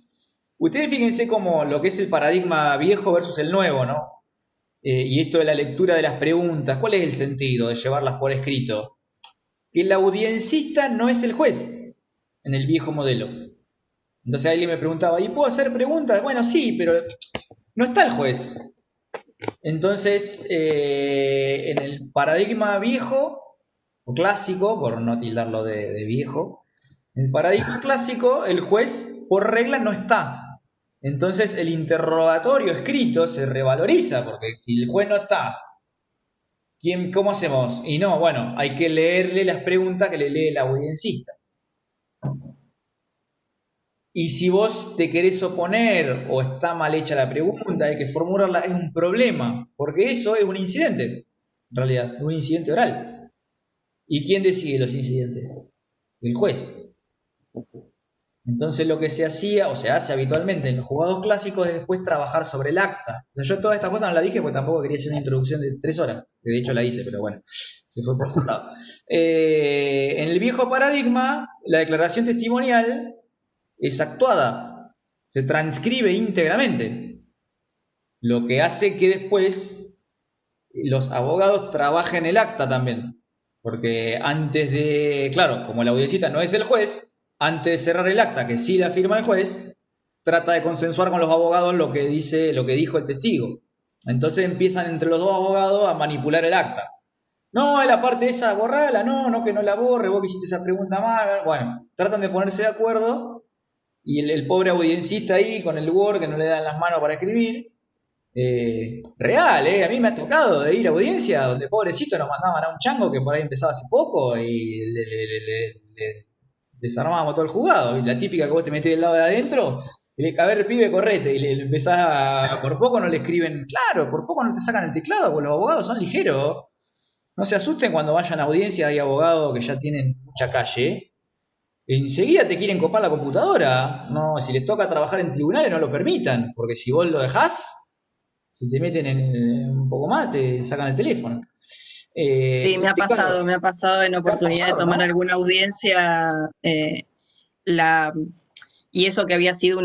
Ustedes fíjense como lo que es el paradigma viejo versus el nuevo, ¿no? Y esto de la lectura de las preguntas, ¿cuál es el sentido de llevarlas por escrito? Que el audiencista no es el juez en el viejo modelo. Entonces alguien me preguntaba, ¿y puedo hacer preguntas? Bueno, sí, pero no está el juez. Entonces, en el paradigma viejo, o clásico, por no tildarlo de viejo, en el paradigma clásico, el juez por regla no está. Entonces el interrogatorio escrito se revaloriza, porque si el juez no está, ¿cómo hacemos? Y no, bueno, hay que leerle las preguntas que le lee el audiencista. Y si vos te querés oponer o está mal hecha la pregunta, hay que formularla, es un problema, porque eso es un incidente, en realidad, es un incidente oral. ¿Y quién decide los incidentes? El juez. Entonces lo que se hacía, o se hace habitualmente en los juzgados clásicos, es después trabajar sobre el acta. O sea, yo todas estas cosas no las dije porque tampoco quería hacer una introducción de 3 horas, que de hecho la hice, pero bueno, se fue por otro lado. En el viejo paradigma, la declaración testimonial es actuada, se transcribe íntegramente, lo que hace que después los abogados trabajen el acta también, porque antes de, claro, como el audiencista no es el juez, antes de cerrar el acta, que sí la firma el juez, trata de consensuar con los abogados lo que dijo el testigo. Entonces empiezan entre los dos abogados a manipular el acta. No, la parte esa, borrala, no, que no la borre, vos que hiciste esa pregunta mal. Bueno, tratan de ponerse de acuerdo y el pobre audiencista ahí con el Word que no le dan las manos para escribir. Real, a mí me ha tocado de ir a audiencia donde pobrecito nos mandaban a un chango que por ahí empezaba hace poco y le desarmábamos todo el juzgado. Y la típica que vos te metés del lado de adentro, a ver, pibe, correte, y le empezás por poco no le escriben, claro, por poco no te sacan el teclado, porque los abogados son ligeros. No se asusten cuando vayan a audiencia, hay abogados que ya tienen mucha calle. Enseguida te quieren copar la computadora. No, si les toca trabajar en tribunales no lo permitan, porque si vos lo dejás, si te meten en un poco más, te sacan el teléfono. Sí, me ha pasado en oportunidad de tomar ¿no? alguna audiencia, y eso que había sido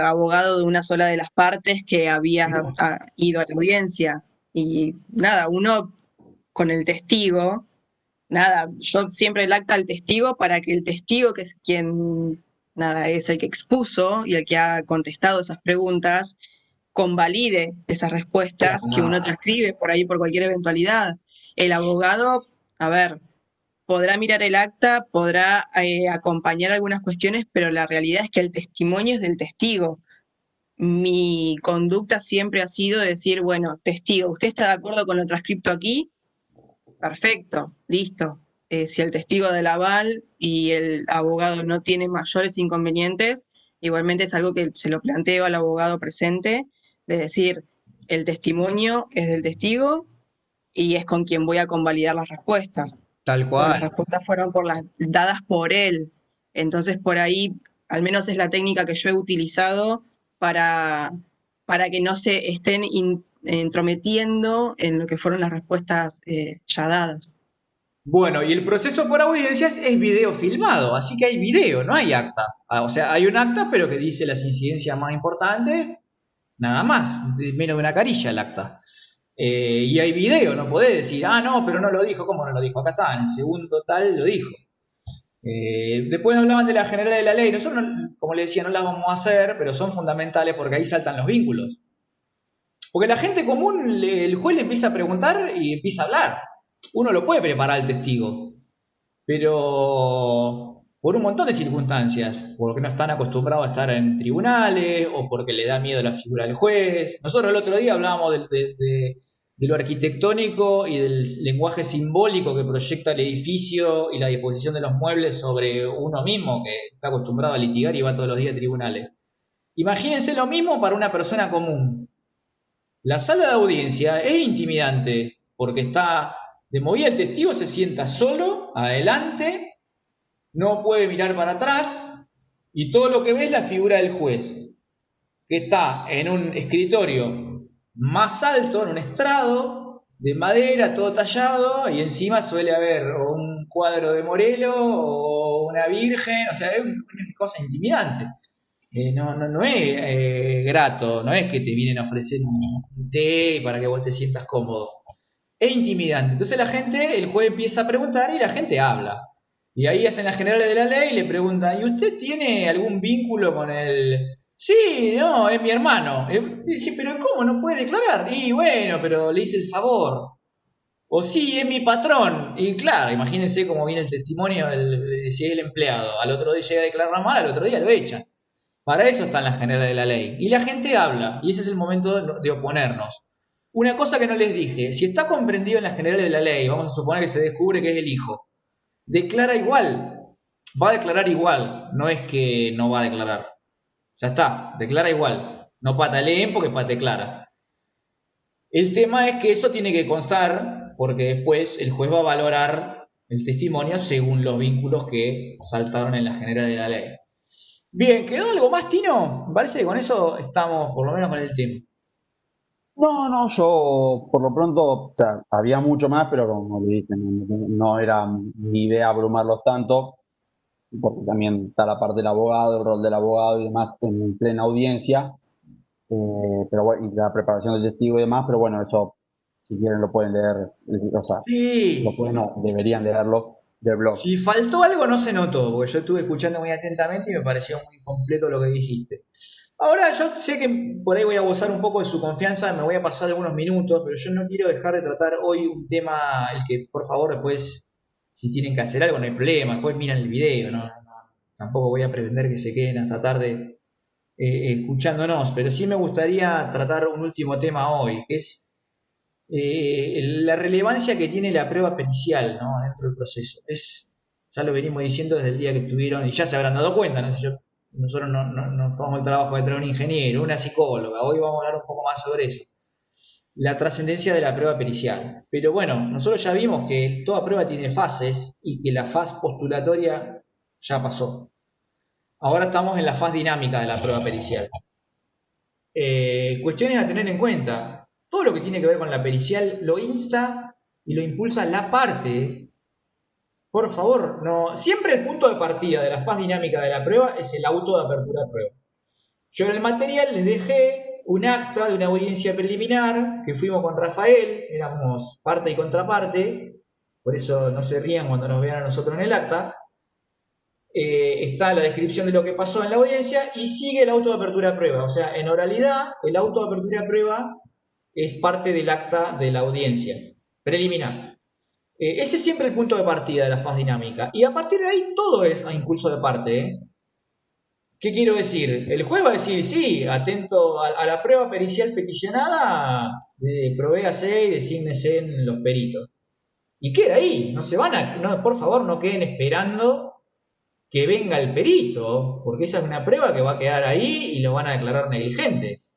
abogado de una sola de las partes que había ido a la audiencia. Y nada, uno con el testigo, nada, yo siempre el acta al testigo para que el testigo, que es quien, nada, es el que expuso y el que ha contestado esas preguntas, convalide esas respuestas que uno transcribe por ahí por cualquier eventualidad. El abogado, a ver, podrá mirar el acta, podrá acompañar algunas cuestiones, pero la realidad es que el testimonio es del testigo. Mi conducta siempre ha sido decir, bueno, testigo, ¿usted está de acuerdo con lo transcripto aquí? Perfecto, listo. Si el testigo del aval y el abogado no tiene mayores inconvenientes, igualmente es algo que se lo planteo al abogado presente, de decir, el testimonio es del testigo y es con quien voy a convalidar las respuestas. Tal Pues las cual. respuestas fueron dadas por él. Entonces, por ahí, al menos es la técnica que yo he utilizado para que no se estén entrometiendo en lo que fueron las respuestas ya dadas. Bueno, y el proceso por audiencias es video filmado, así que hay video, no hay acta. O sea, hay un acta, pero que dice las incidencias más importantes, nada más, menos de una carilla el acta. Y hay video, no podés decir, no, pero no lo dijo. ¿Cómo no lo dijo? Acá está, en el segundo tal lo dijo. Después hablaban de la general de la ley. Nosotros, como les decía, no las vamos a hacer, pero son fundamentales porque ahí saltan los vínculos. Porque la gente común, el juez le empieza a preguntar y empieza a hablar. Uno lo puede preparar al testigo, pero por un montón de circunstancias, porque no están acostumbrados a estar en tribunales o porque le da miedo la figura del juez. Nosotros el otro día hablábamos de lo arquitectónico y del lenguaje simbólico que proyecta el edificio y la disposición de los muebles sobre uno mismo, que está acostumbrado a litigar y va todos los días a tribunales. Imagínense lo mismo para una persona común. La sala de audiencia es intimidante porque está de movida, el testigo se sienta solo, adelante, no puede mirar para atrás y todo lo que ve es la figura del juez, que está en un escritorio más alto, en un estrado de madera, todo tallado, y encima suele haber o un cuadro de Morelo o una virgen, o sea, es una cosa intimidante. No es grato, no es que te vienen a ofrecer un té para que vos te sientas cómodo. Es intimidante. Entonces la gente, el juez empieza a preguntar y la gente habla. Y ahí hacen las generales de la ley y le preguntan, ¿y usted tiene algún vínculo con el...? Sí, no, es mi hermano. Dice, ¿pero cómo? ¿No puede declarar? Y bueno, pero le hice el favor. O sí, es mi patrón. Y claro, imagínense cómo viene el testimonio si es el empleado. Al otro día llega a declarar mal, al otro día lo echan. Para eso están las generales de la ley. Y la gente habla, y ese es el momento de oponernos. Una cosa que no les dije, si está comprendido en las generales de la ley, vamos a suponer que se descubre que es el hijo, declara igual, va a declarar igual, no es que no va a declarar. Ya está, declara igual. No pataleen porque declara. El tema es que eso tiene que constar porque después el juez va a valorar el testimonio según los vínculos que saltaron en las generales de la ley. Bien, ¿quedó algo más, Tino? Me parece que con eso estamos por lo menos con el tema. No, yo por lo pronto, o sea, había mucho más, pero como le dije, no era mi idea abrumarlos tanto, porque también está la parte del abogado, el rol del abogado y demás en plena audiencia, pero bueno, y la preparación del testigo y demás, pero bueno, eso, si quieren lo pueden leer, o sea, lo Sí, pueden, no, deberían leerlo del blog. si faltó algo no se notó, porque yo estuve escuchando muy atentamente y me pareció muy completo lo que dijiste. Ahora yo sé que por ahí voy a gozar un poco de su confianza, me voy a pasar algunos minutos, pero yo no quiero dejar de tratar hoy un tema, el que por favor después, si tienen que hacer algo no hay problema, después miran el video, tampoco voy a pretender que se queden hasta tarde escuchándonos, pero sí me gustaría tratar un último tema hoy, que es la relevancia que tiene la prueba pericial, ¿no?, dentro del proceso. Ya lo venimos diciendo desde el día que estuvieron, y ya se habrán dado cuenta, ¿no? Nosotros no tomamos el trabajo de traer un ingeniero, una psicóloga, hoy vamos a hablar un poco más sobre eso. La trascendencia de la prueba pericial. Pero bueno, nosotros ya vimos que toda prueba tiene fases y que la fase postulatoria ya pasó. Ahora estamos en la fase dinámica de la prueba pericial. Cuestiones a tener en cuenta. Todo lo que tiene que ver con la pericial lo insta y lo impulsa la parte. Por favor, no. Siempre el punto de partida de la fase dinámica de la prueba es el auto de apertura de prueba. Yo en el material les dejé un acta de una audiencia preliminar que fuimos con Rafael, éramos parte y contraparte, por eso no se rían cuando nos vean a nosotros en el acta. Está la descripción de lo que pasó en la audiencia y sigue el auto de apertura de prueba. O sea, en oralidad, el auto de apertura de prueba es parte del acta de la audiencia preliminar. Ese es siempre el punto de partida de la fase dinámica. Y a partir de ahí todo es a impulso de parte. ¿Qué quiero decir? El juez va a decir, sí, atento a la prueba pericial peticionada, provéase y desígnese en los peritos. Y queda ahí, no se van a, por favor, no queden esperando que venga el perito, porque esa es una prueba que va a quedar ahí y lo van a declarar negligentes.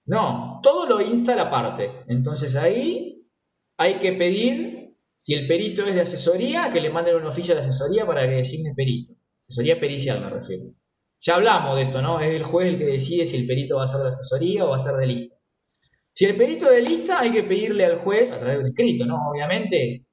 No, todo lo insta la parte. Entonces ahí hay que pedir, si el perito es de asesoría, que le manden un oficio de asesoría para que designe perito. Asesoría pericial me refiero. Ya hablamos de esto, ¿no? Es el juez el que decide si el perito va a ser de asesoría o va a ser de lista. Si el perito es de lista, hay que pedirle al juez, a través de un escrito, ¿no? Obviamente,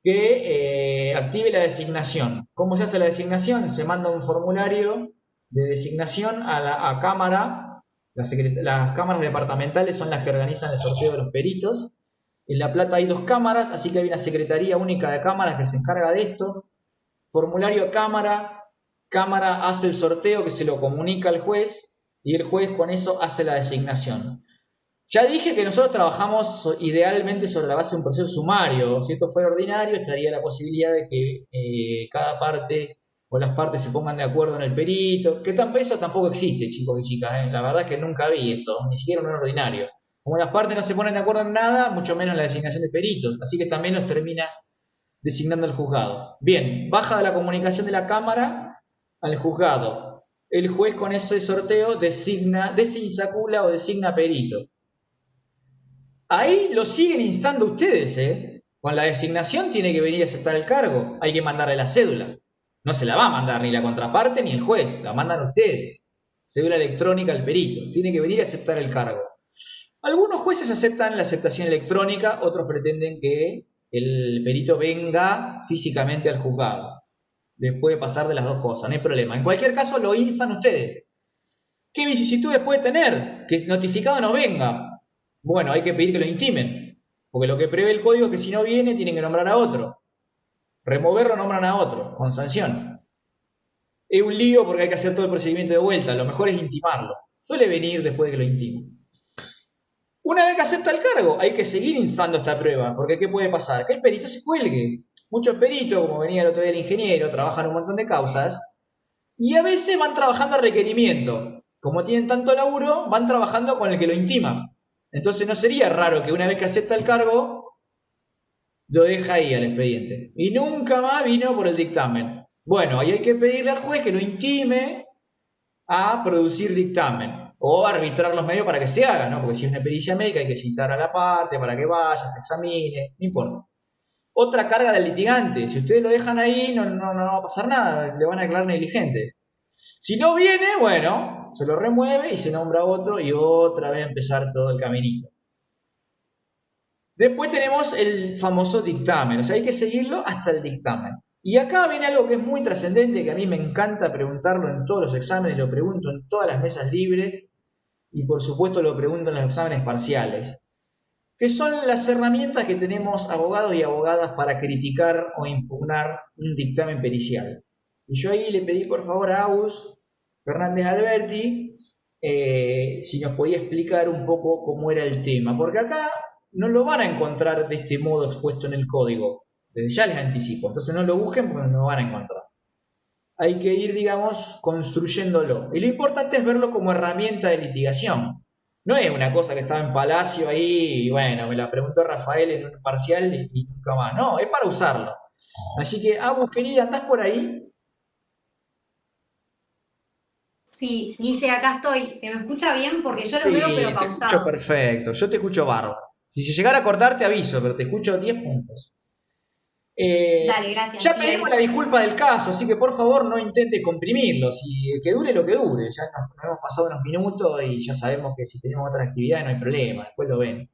que active la designación. ¿Cómo se hace la designación? Se manda un formulario de designación a cámara. Las cámaras departamentales son las que organizan el sorteo de los peritos. En La Plata hay 2 cámaras, así que hay una secretaría única de cámaras que se encarga de esto. Formulario a cámara, cámara hace el sorteo que se lo comunica al juez y el juez con eso hace la designación. Ya dije que nosotros trabajamos idealmente sobre la base de un proceso sumario. Si esto fuera ordinario, estaría la posibilidad de que cada parte o las partes se pongan de acuerdo en el perito, que eso tampoco existe, chicos y chicas. La verdad es que nunca vi esto, ni siquiera en un ordinario. Como las partes no se ponen de acuerdo en nada, mucho menos en la designación de peritos. Así que también los termina designando el juzgado. Bien, baja de la comunicación de la Cámara al juzgado. El juez con ese sorteo desinsacula o designa perito. Ahí lo siguen instando ustedes, ¿eh? Con la designación tiene que venir a aceptar el cargo. Hay que mandarle la cédula. No se la va a mandar ni la contraparte ni el juez. La mandan ustedes. Cédula electrónica al perito. Tiene que venir a aceptar el cargo. Algunos jueces aceptan la aceptación electrónica, otros pretenden que el perito venga físicamente al juzgado. Les puede pasar de las dos cosas, no hay problema. En cualquier caso lo instan ustedes. ¿Qué vicisitudes puede tener? Que notificado no venga. Bueno, hay que pedir que lo intimen, porque lo que prevé el código es que si no viene tienen que nombrar a otro. Removerlo nombran a otro, con sanción. Es un lío porque hay que hacer todo el procedimiento de vuelta, lo mejor es intimarlo. Suele venir después de que lo intimen. Una vez que acepta el cargo, hay que seguir instando esta prueba, porque ¿qué puede pasar? Que el perito se cuelgue. Muchos peritos, como venía el otro día el ingeniero, trabajan un montón de causas, y a veces van trabajando a requerimiento. Como tienen tanto laburo, van trabajando con el que lo intima. Entonces no sería raro que una vez que acepta el cargo, lo deja ahí al expediente. Y nunca más vino por el dictamen. Bueno, ahí hay que pedirle al juez que lo intime a producir dictamen. O arbitrar los medios para que se haga, ¿no? Porque si es una pericia médica hay que citar a la parte para que vaya, se examine, no importa. Otra carga del litigante. Si ustedes lo dejan ahí, no va a pasar nada, le van a declarar negligentes. Si no viene, bueno, se lo remueve y se nombra otro y otra vez empezar todo el caminito. Después tenemos el famoso dictamen, o sea, hay que seguirlo hasta el dictamen. Y acá viene algo que es muy trascendente, que a mí me encanta preguntarlo en todos los exámenes, lo pregunto en todas las mesas libres y por supuesto lo pregunto en los exámenes parciales, que son las herramientas que tenemos abogados y abogadas para criticar o impugnar un dictamen pericial. Y yo ahí le pedí por favor a Agus Fernández Alberti si nos podía explicar un poco cómo era el tema, porque acá no lo van a encontrar de este modo expuesto en el código, ya les anticipo, entonces no lo busquen porque no lo van a encontrar. Hay que ir, digamos, construyéndolo. Y lo importante es verlo como herramienta de litigación. No es una cosa que estaba en Palacio ahí y bueno, me la preguntó Rafael en un parcial y nunca más. No, es para usarlo. Así que, Agus, querida, ¿andás por ahí? Sí, Guille, acá estoy. ¿Se me escucha bien? Porque yo lo veo pero te escucho pausado. perfecto, yo te escucho bárbaro. Si se llegara a cortar te aviso, pero te escucho 10 puntos. Dale, gracias. Ya Sí, pedimos avisa. la disculpa del caso, así que por favor no intente comprimirlo, que dure lo que dure. Ya nos hemos pasado unos minutos y ya sabemos que si tenemos otras actividades no hay problema, después lo ven.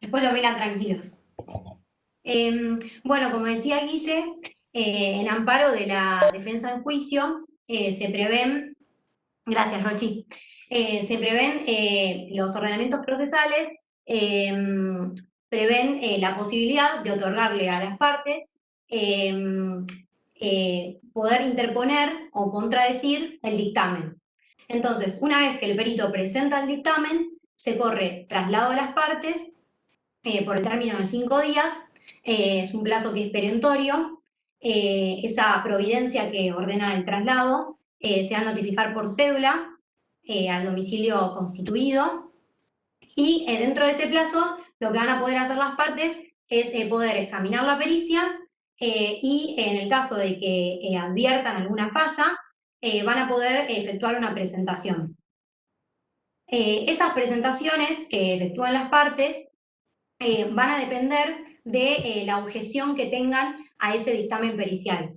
Después lo verán tranquilos. Bueno, como decía Guille, en amparo de la defensa en juicio se prevén, gracias Rochi, se prevén los ordenamientos procesales, prevén la posibilidad de otorgarle a las partes poder interponer o contradecir el dictamen. Entonces, una vez que el perito presenta el dictamen, se corre traslado a las partes por el término de 5 días, es un plazo que es perentorio, esa providencia que ordena el traslado se va a notificar por cédula al domicilio constituido y dentro de ese plazo lo que van a poder hacer las partes es poder examinar la pericia y en el caso de que adviertan alguna falla van a poder efectuar una presentación. Esas presentaciones que efectúan las partes van a depender de la objeción que tengan a ese dictamen pericial.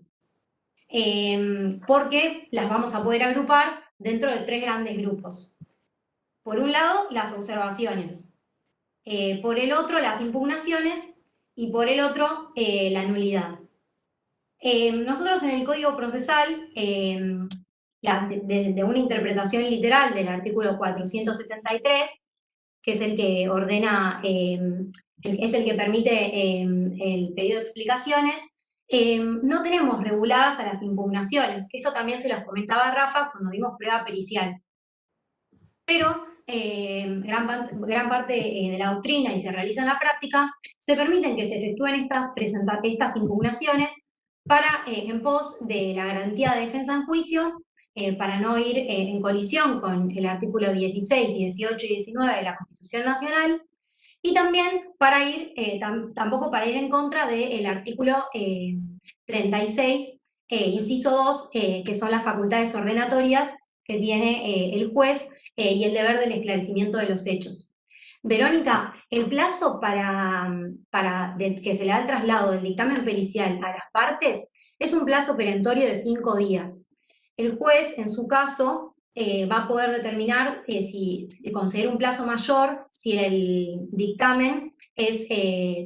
porque las vamos a poder agrupar dentro de 3 grandes grupos. Por un lado, las observaciones, por el otro, las impugnaciones, y por el otro, la nulidad. Nosotros en el Código Procesal, de una interpretación literal del artículo 473, que es el que ordena, es el que permite el pedido de explicaciones, no tenemos reguladas a las impugnaciones, que esto también se los comentaba Rafa cuando vimos prueba pericial. Pero gran parte de la doctrina, y se realiza en la práctica, se permiten que se efectúen estas impugnaciones para, en pos de la garantía de defensa en juicio, para no ir en colisión con el artículo 16, 18 y 19 de la Constitución Nacional, y también para ir, tampoco para ir en contra del artículo 36, inciso 2, que son las facultades ordenatorias que tiene el juez y el deber del esclarecimiento de los hechos. Verónica, el plazo para que se le da el traslado del dictamen pericial a las partes es un plazo perentorio de 5 días. El juez, en su caso, va a poder determinar si considera un plazo mayor, si el dictamen es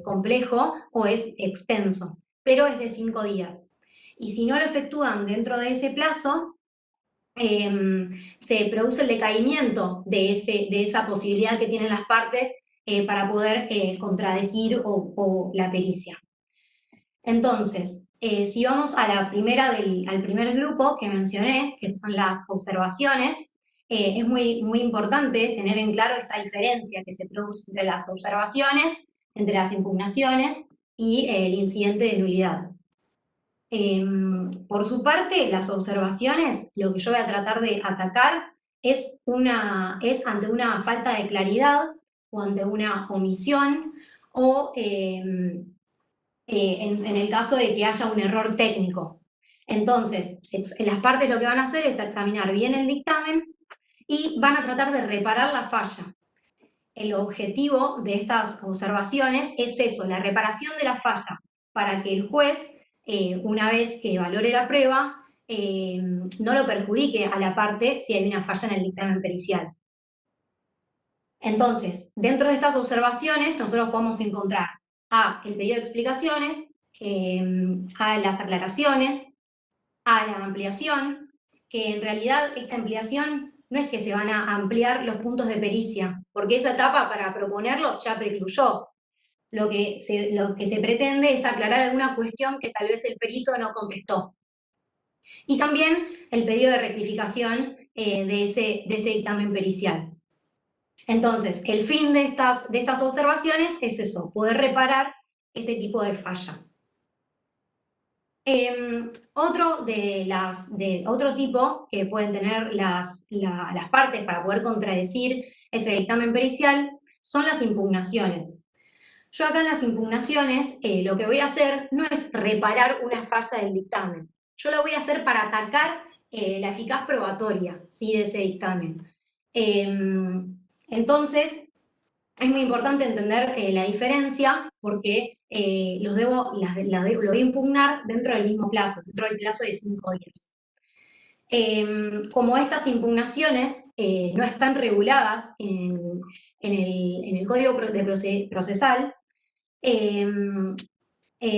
complejo o es extenso, pero es de 5 días. Y si no lo efectúan dentro de ese plazo, se produce el decaimiento de esa posibilidad que tienen las partes para poder contradecir o la pericia. Entonces, si vamos a al primer grupo que mencioné, que son las observaciones, es muy importante tener en claro esta diferencia que se produce entre las observaciones, entre las impugnaciones y el incidente de nulidad. Por su parte, las observaciones, lo que yo voy a tratar de atacar es ante una falta de claridad o ante una omisión o en el caso de que haya un error técnico. Entonces, las partes lo que van a hacer es examinar bien el dictamen y van a tratar de reparar la falla. El objetivo de estas observaciones es eso, la reparación de la falla, para que el juez, una vez que valore la prueba, no lo perjudique a la parte si hay una falla en el dictamen pericial. Entonces, dentro de estas observaciones, nosotros podemos encontrar el pedido de explicaciones, a las aclaraciones, a la ampliación, que en realidad esta ampliación no es que se van a ampliar los puntos de pericia, porque esa etapa para proponerlos ya precluyó. Lo que se pretende es aclarar alguna cuestión que tal vez el perito no contestó. Y también el pedido de rectificación de ese dictamen pericial. Entonces, el fin de estas observaciones es eso, poder reparar ese tipo de falla. Otro tipo que pueden tener las partes para poder contradecir ese dictamen pericial son las impugnaciones. Yo acá en las impugnaciones lo que voy a hacer no es reparar una falla del dictamen, yo lo voy a hacer para atacar la eficaz probatoria, ¿sí?, de ese dictamen. Entonces, es muy importante entender la diferencia porque lo voy a impugnar dentro del mismo plazo, dentro del plazo de 5 días. Como estas impugnaciones no están reguladas en el Código Procesal,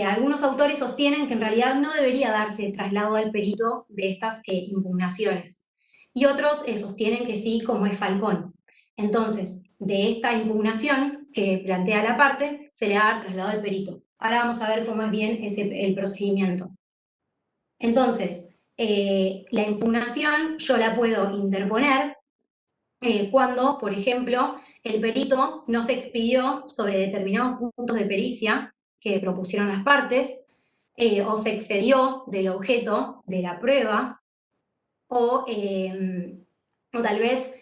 algunos autores sostienen que en realidad no debería darse traslado al perito de estas impugnaciones. Y otros sostienen que sí, como es Falcón. Entonces, de esta impugnación que plantea la parte, se le da traslado al perito. Ahora vamos a ver cómo es bien el procedimiento. Entonces, la impugnación yo la puedo interponer cuando, por ejemplo, el perito no se expidió sobre determinados puntos de pericia que propusieron las partes, o se excedió del objeto de la prueba, o tal vez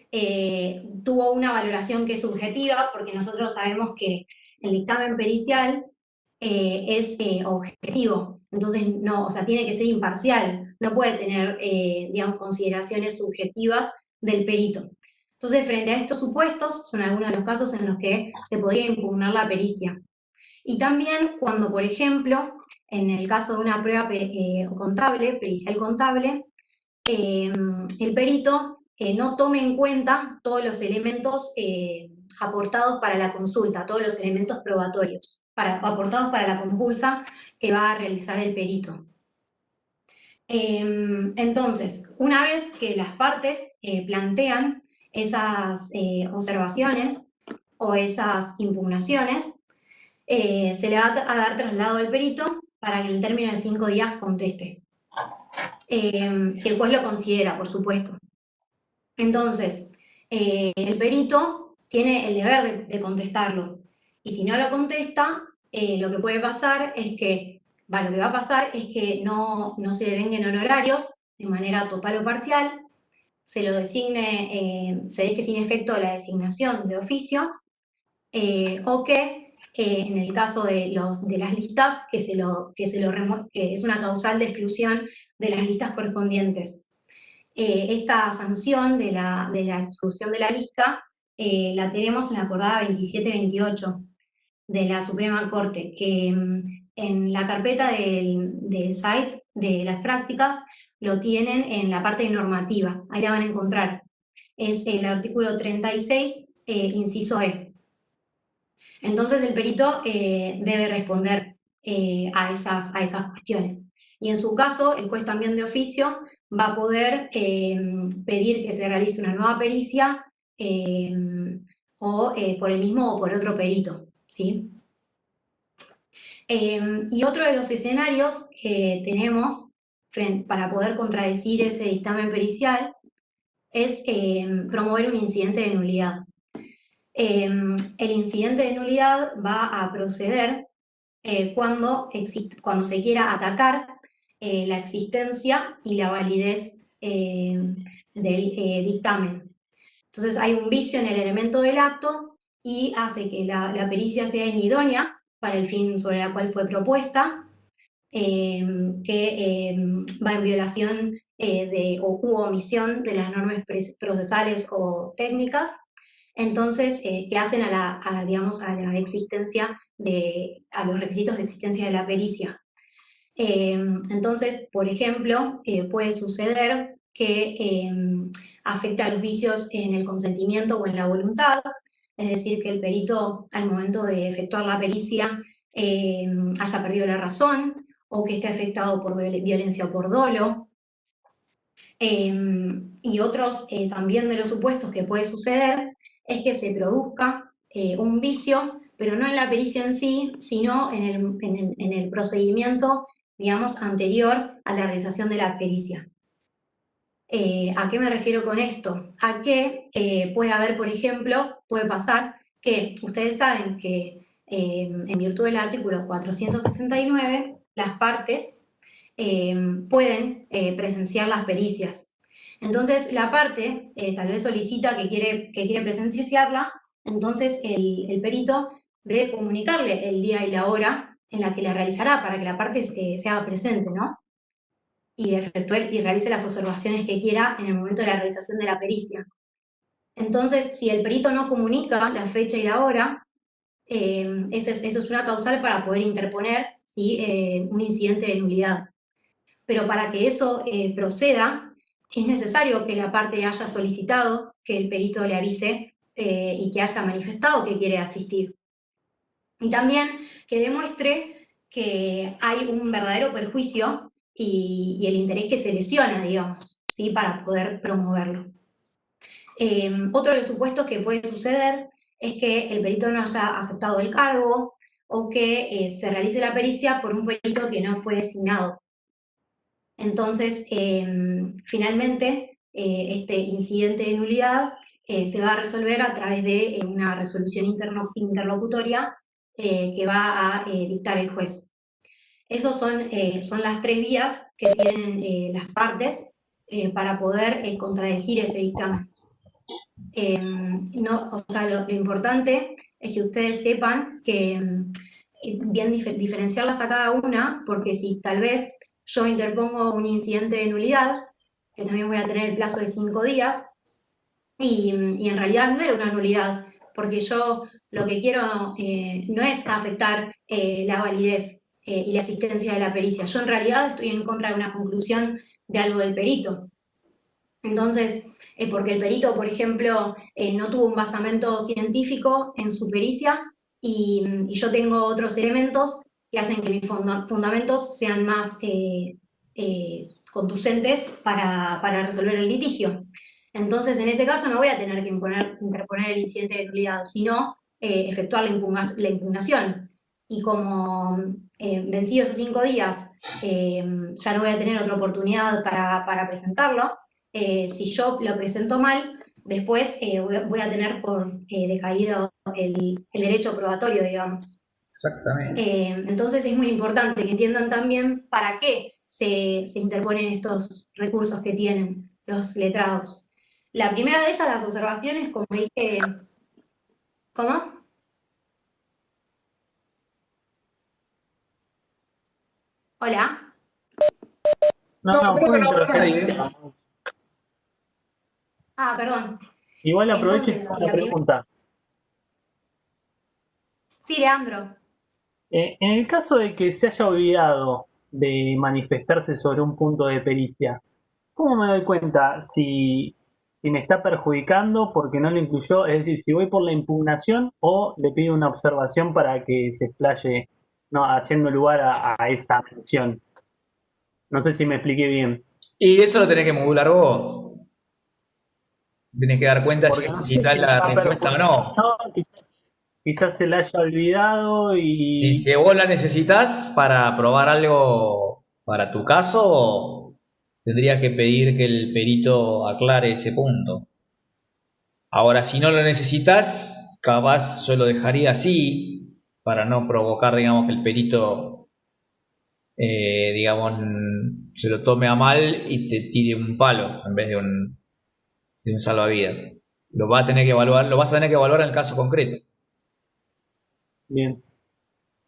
tuvo una valoración que es subjetiva, porque nosotros sabemos que el dictamen pericial es objetivo, entonces no, o sea, tiene que ser imparcial, no puede tener, digamos, consideraciones subjetivas del perito. Entonces, frente a estos supuestos, son algunos de los casos en los que se podría impugnar la pericia. Y también cuando, por ejemplo, en el caso de una prueba contable, pericial contable, el perito no tome en cuenta todos los elementos aportados para la consulta, todos los elementos probatorios, aportados para la compulsa que va a realizar el perito. Entonces, una vez que las partes plantean esas observaciones o esas impugnaciones, se le va a dar traslado al perito para que en el término de 5 días conteste. Si el juez lo considera, por supuesto. Entonces, el perito tiene el deber de contestarlo. Y si no lo contesta, lo que puede pasar es que, lo que va a pasar es que no se devenguen honorarios de manera total o parcial, se lo designe, se deje sin efecto la designación de oficio, o que en el caso de las listas, que es una causal de exclusión de las listas correspondientes. Esta sanción de la exclusión de la lista la tenemos en la acordada 2728 de la Suprema Corte, que en la carpeta del site de las prácticas lo tienen en la parte de normativa, ahí la van a encontrar. Es el artículo 36, inciso E. Entonces el perito debe responder a esas cuestiones. Y en su caso, el juez también de oficio va a poder pedir que se realice una nueva pericia o por el mismo o por otro perito, ¿sí? Y otro de los escenarios que tenemos para poder contradecir ese dictamen pericial es promover un incidente de nulidad. El incidente de nulidad va a proceder cuando se quiera atacar la existencia y la validez del dictamen. Entonces hay un vicio en el elemento del acto y hace que la pericia sea inidónea para el fin sobre el cual fue propuesta, que va en violación u omisión de las normas procesales o técnicas, entonces, que hacen a la existencia a los requisitos de existencia de la pericia. Entonces, por ejemplo, puede suceder que afecte a los vicios en el consentimiento o en la voluntad, es decir, que el perito al momento de efectuar la pericia haya perdido la razón o que esté afectado por violencia o por dolo. Y otros también de los supuestos que puede suceder es que se produzca un vicio, pero no en la pericia en sí, sino en el procedimiento, digamos, anterior a la realización de la pericia. ¿A qué me refiero con esto? A que puede haber, por ejemplo, puede pasar que ustedes saben que en virtud del artículo 469, las partes pueden presenciar las pericias. Entonces, la parte tal vez solicita que quiere presenciarla, entonces el perito debe comunicarle el día y la hora en la que la realizará para que la parte se haga presente, ¿no? Y efectúe y realice las observaciones que quiera en el momento de la realización de la pericia. Entonces, si el perito no comunica la fecha y la hora, eso es una causal para poder interponer, ¿sí? Un incidente de nulidad. Pero para que eso proceda, es necesario que la parte haya solicitado que el perito le avise y que haya manifestado que quiere asistir. Y también que demuestre que hay un verdadero perjuicio y el interés que se lesiona, digamos, ¿sí? Para poder promoverlo. Otro de los supuestos que puede suceder es que el perito no haya aceptado el cargo o que se realice la pericia por un perito que no fue designado. Entonces, finalmente, este incidente de nulidad se va a resolver a través de una resolución interlocutoria que va a dictar el juez. Esas son las tres vías que tienen las partes para poder contradecir ese dictamen. Lo importante es que ustedes sepan que bien diferenciarlas a cada una, porque si tal vez yo interpongo un incidente de nulidad, que también voy a tener el plazo de 5 días, y en realidad no era una nulidad, porque yo lo que quiero no es afectar la validez y la existencia de la pericia. Yo en realidad estoy en contra de una conclusión de algo del perito. Entonces, porque el perito, por ejemplo, no tuvo un basamento científico en su pericia y yo tengo otros elementos que hacen que mis fundamentos sean más conducentes para resolver el litigio. Entonces, en ese caso no voy a tener que interponer el incidente de nulidad, sino efectuar la impugnación. Y como vencidos esos 5 días, ya no voy a tener otra oportunidad para presentarlo. Si yo lo presento mal, después voy a tener por decaído el derecho probatorio, digamos. Exactamente. Entonces es muy importante que entiendan también para qué se interponen estos recursos que tienen los letrados. La primera de ellas, las observaciones, como dije... ¿Cómo? Hola. No, Creo fue que no una habló nadie. intervención. Ah, perdón. Igual aprovecho y Entonces, tengo una pregunta. Sí, Leandro. En el caso de que se haya olvidado de manifestarse sobre un punto de pericia, ¿cómo me doy cuenta si me está perjudicando porque no lo incluyó? Es decir, si voy por la impugnación o le pido una observación para que se explaye, no, haciendo lugar a esa mención. No sé si me expliqué bien. Y eso lo tenés que modular vos. Tenés que dar cuenta si Porque no sé necesitas si me la va a respuesta o no. perjudicar, quizás se la haya olvidado Si vos la necesitas para probar algo para tu caso, tendrías que pedir que el perito aclare ese punto. Ahora, si no lo necesitas, capaz yo lo dejaría así, para no provocar, digamos, que el perito, digamos, se lo tome a mal y te tire un palo en vez de un salvavidas. Lo vas a tener que evaluar, lo vas a tener que evaluar en el caso concreto. Bien.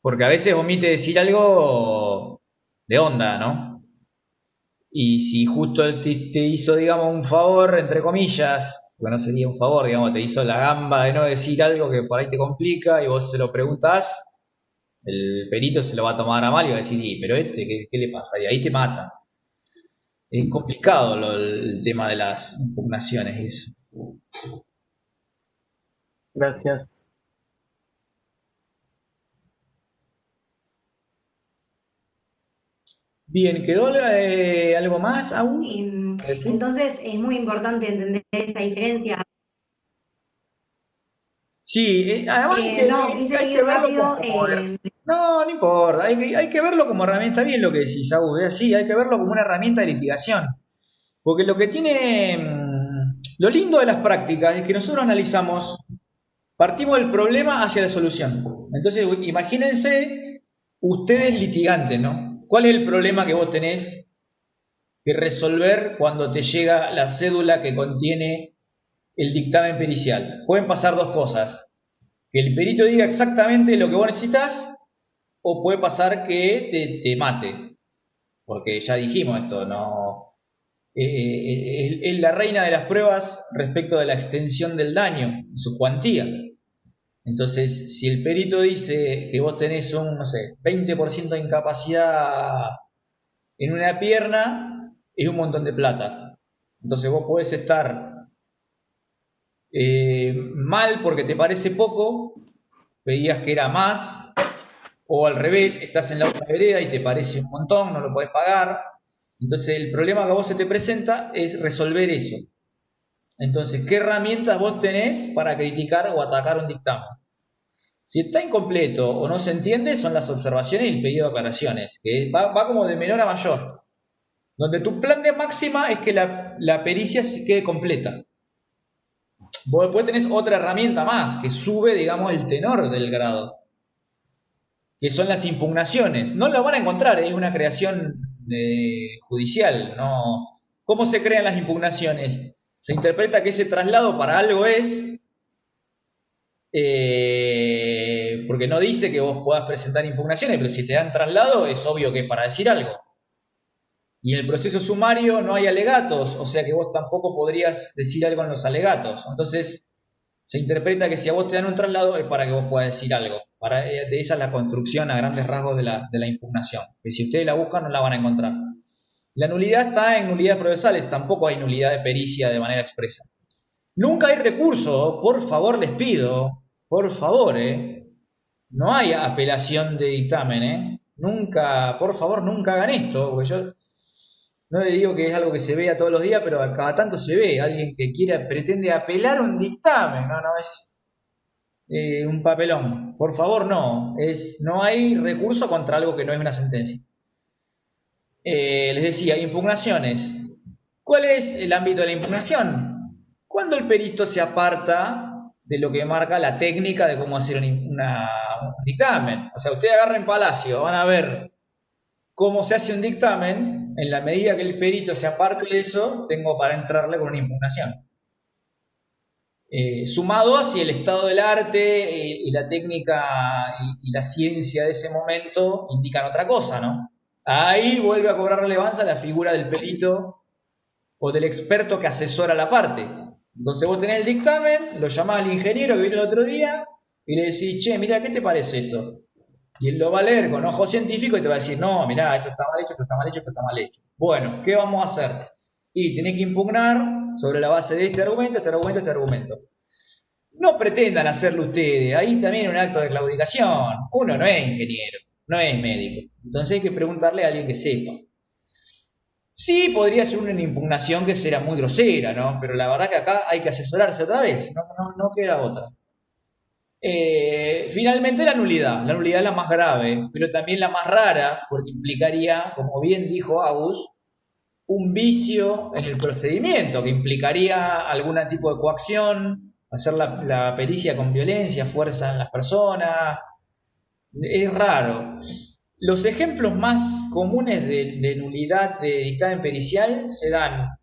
Porque a veces omite decir algo de onda, ¿no? Y si justo él te hizo, digamos, un favor, entre comillas, porque no sería un favor, digamos, te hizo la gamba de no decir algo que por ahí te complica y vos se lo preguntás, el perito se lo va a tomar a mal y va a decir, pero ¿qué le pasa? Y ahí te mata. Es complicado el tema de las impugnaciones y eso. Gracias. Bien, ¿quedó algo más aún? Entonces es muy importante entender esa diferencia. Sí, además No, quise hay ir que verlo rápido. no importa, hay que verlo como herramienta, está bien lo que decís, Agus, es así, hay que verlo como una herramienta de litigación. Porque lo que tiene, lo lindo de las prácticas es que nosotros analizamos, partimos del problema hacia la solución. Entonces, imagínense ustedes litigantes, ¿no? ¿Cuál es el problema que vos tenés que resolver cuando te llega la cédula que contiene el dictamen pericial? Pueden pasar dos cosas. Que el perito diga exactamente lo que vos necesitas, o puede pasar que te mate. Porque ya dijimos esto, no. Es la reina de las pruebas respecto de la extensión del daño, su cuantía. Entonces, si el perito dice que vos tenés un, no sé, 20% de incapacidad en una pierna, es un montón de plata. Entonces vos podés estar mal porque te parece poco, veías que era más, o al revés, estás en la otra vereda y te parece un montón, no lo podés pagar. Entonces el problema que a vos se te presenta es resolver eso. Entonces, ¿qué herramientas vos tenés para criticar o atacar un dictamen? Si está incompleto o no se entiende, son las observaciones y el pedido de aclaraciones, que va como de menor a mayor. Donde tu plan de máxima es que la pericia se quede completa. Vos después tenés otra herramienta más, que sube, digamos, el tenor del grado, que son las impugnaciones. No lo van a encontrar, es una creación judicial, ¿no? ¿Cómo se crean las impugnaciones? Se interpreta que ese traslado para algo es, porque no dice que vos puedas presentar impugnaciones, pero si te dan traslado es obvio que es para decir algo. Y en el proceso sumario no hay alegatos, o sea que vos tampoco podrías decir algo en los alegatos. Entonces, se interpreta que si a vos te dan un traslado es para que vos puedas decir algo. Esa es la construcción a grandes rasgos de la impugnación. Que si ustedes la buscan no la van a encontrar. La nulidad está en nulidades procesales, tampoco hay nulidad de pericia de manera expresa. Nunca hay recurso, por favor les pido, por favor, no hay apelación de dictamen, nunca, por favor, nunca hagan esto, porque yo no le digo que es algo que se vea todos los días, pero cada tanto se ve alguien que pretende apelar un dictamen, no es un papelón, por favor no hay recurso contra algo que no es una sentencia. Les decía, impugnaciones. ¿Cuál es el ámbito de la impugnación? Cuando el perito se aparta de lo que marca la técnica de cómo hacer un dictamen. O sea, ustedes agarren Palacio, van a ver cómo se hace un dictamen. En la medida que el perito se aparte de eso, tengo para entrarle con una impugnación. Sumado a si el estado del arte y la técnica y la ciencia de ese momento indican otra cosa, ¿no? Ahí vuelve a cobrar relevancia la figura del perito o del experto que asesora la parte. Entonces vos tenés el dictamen, lo llamás al ingeniero que vino el otro día y le decís, che, mira, ¿qué te parece esto? Y él lo va a leer con ojo científico y te va a decir, no, mirá, esto está mal hecho, esto está mal hecho, esto está mal hecho. Bueno, ¿qué vamos a hacer? Y tenés que impugnar sobre la base de este argumento, este argumento, este argumento. No pretendan hacerlo ustedes, ahí también es un acto de claudicación. Uno no es ingeniero, no es médico. Entonces hay que preguntarle a alguien que sepa. Sí, podría ser una impugnación que será muy grosera, ¿no? Pero la verdad que acá hay que asesorarse otra vez, no queda otra. Finalmente la nulidad es la más grave, pero también la más rara, porque implicaría, como bien dijo Agus, un vicio en el procedimiento, que implicaría algún tipo de coacción, hacer la pericia con violencia, fuerza en las personas. Es raro. Los ejemplos más comunes de nulidad de dictamen pericial se dan,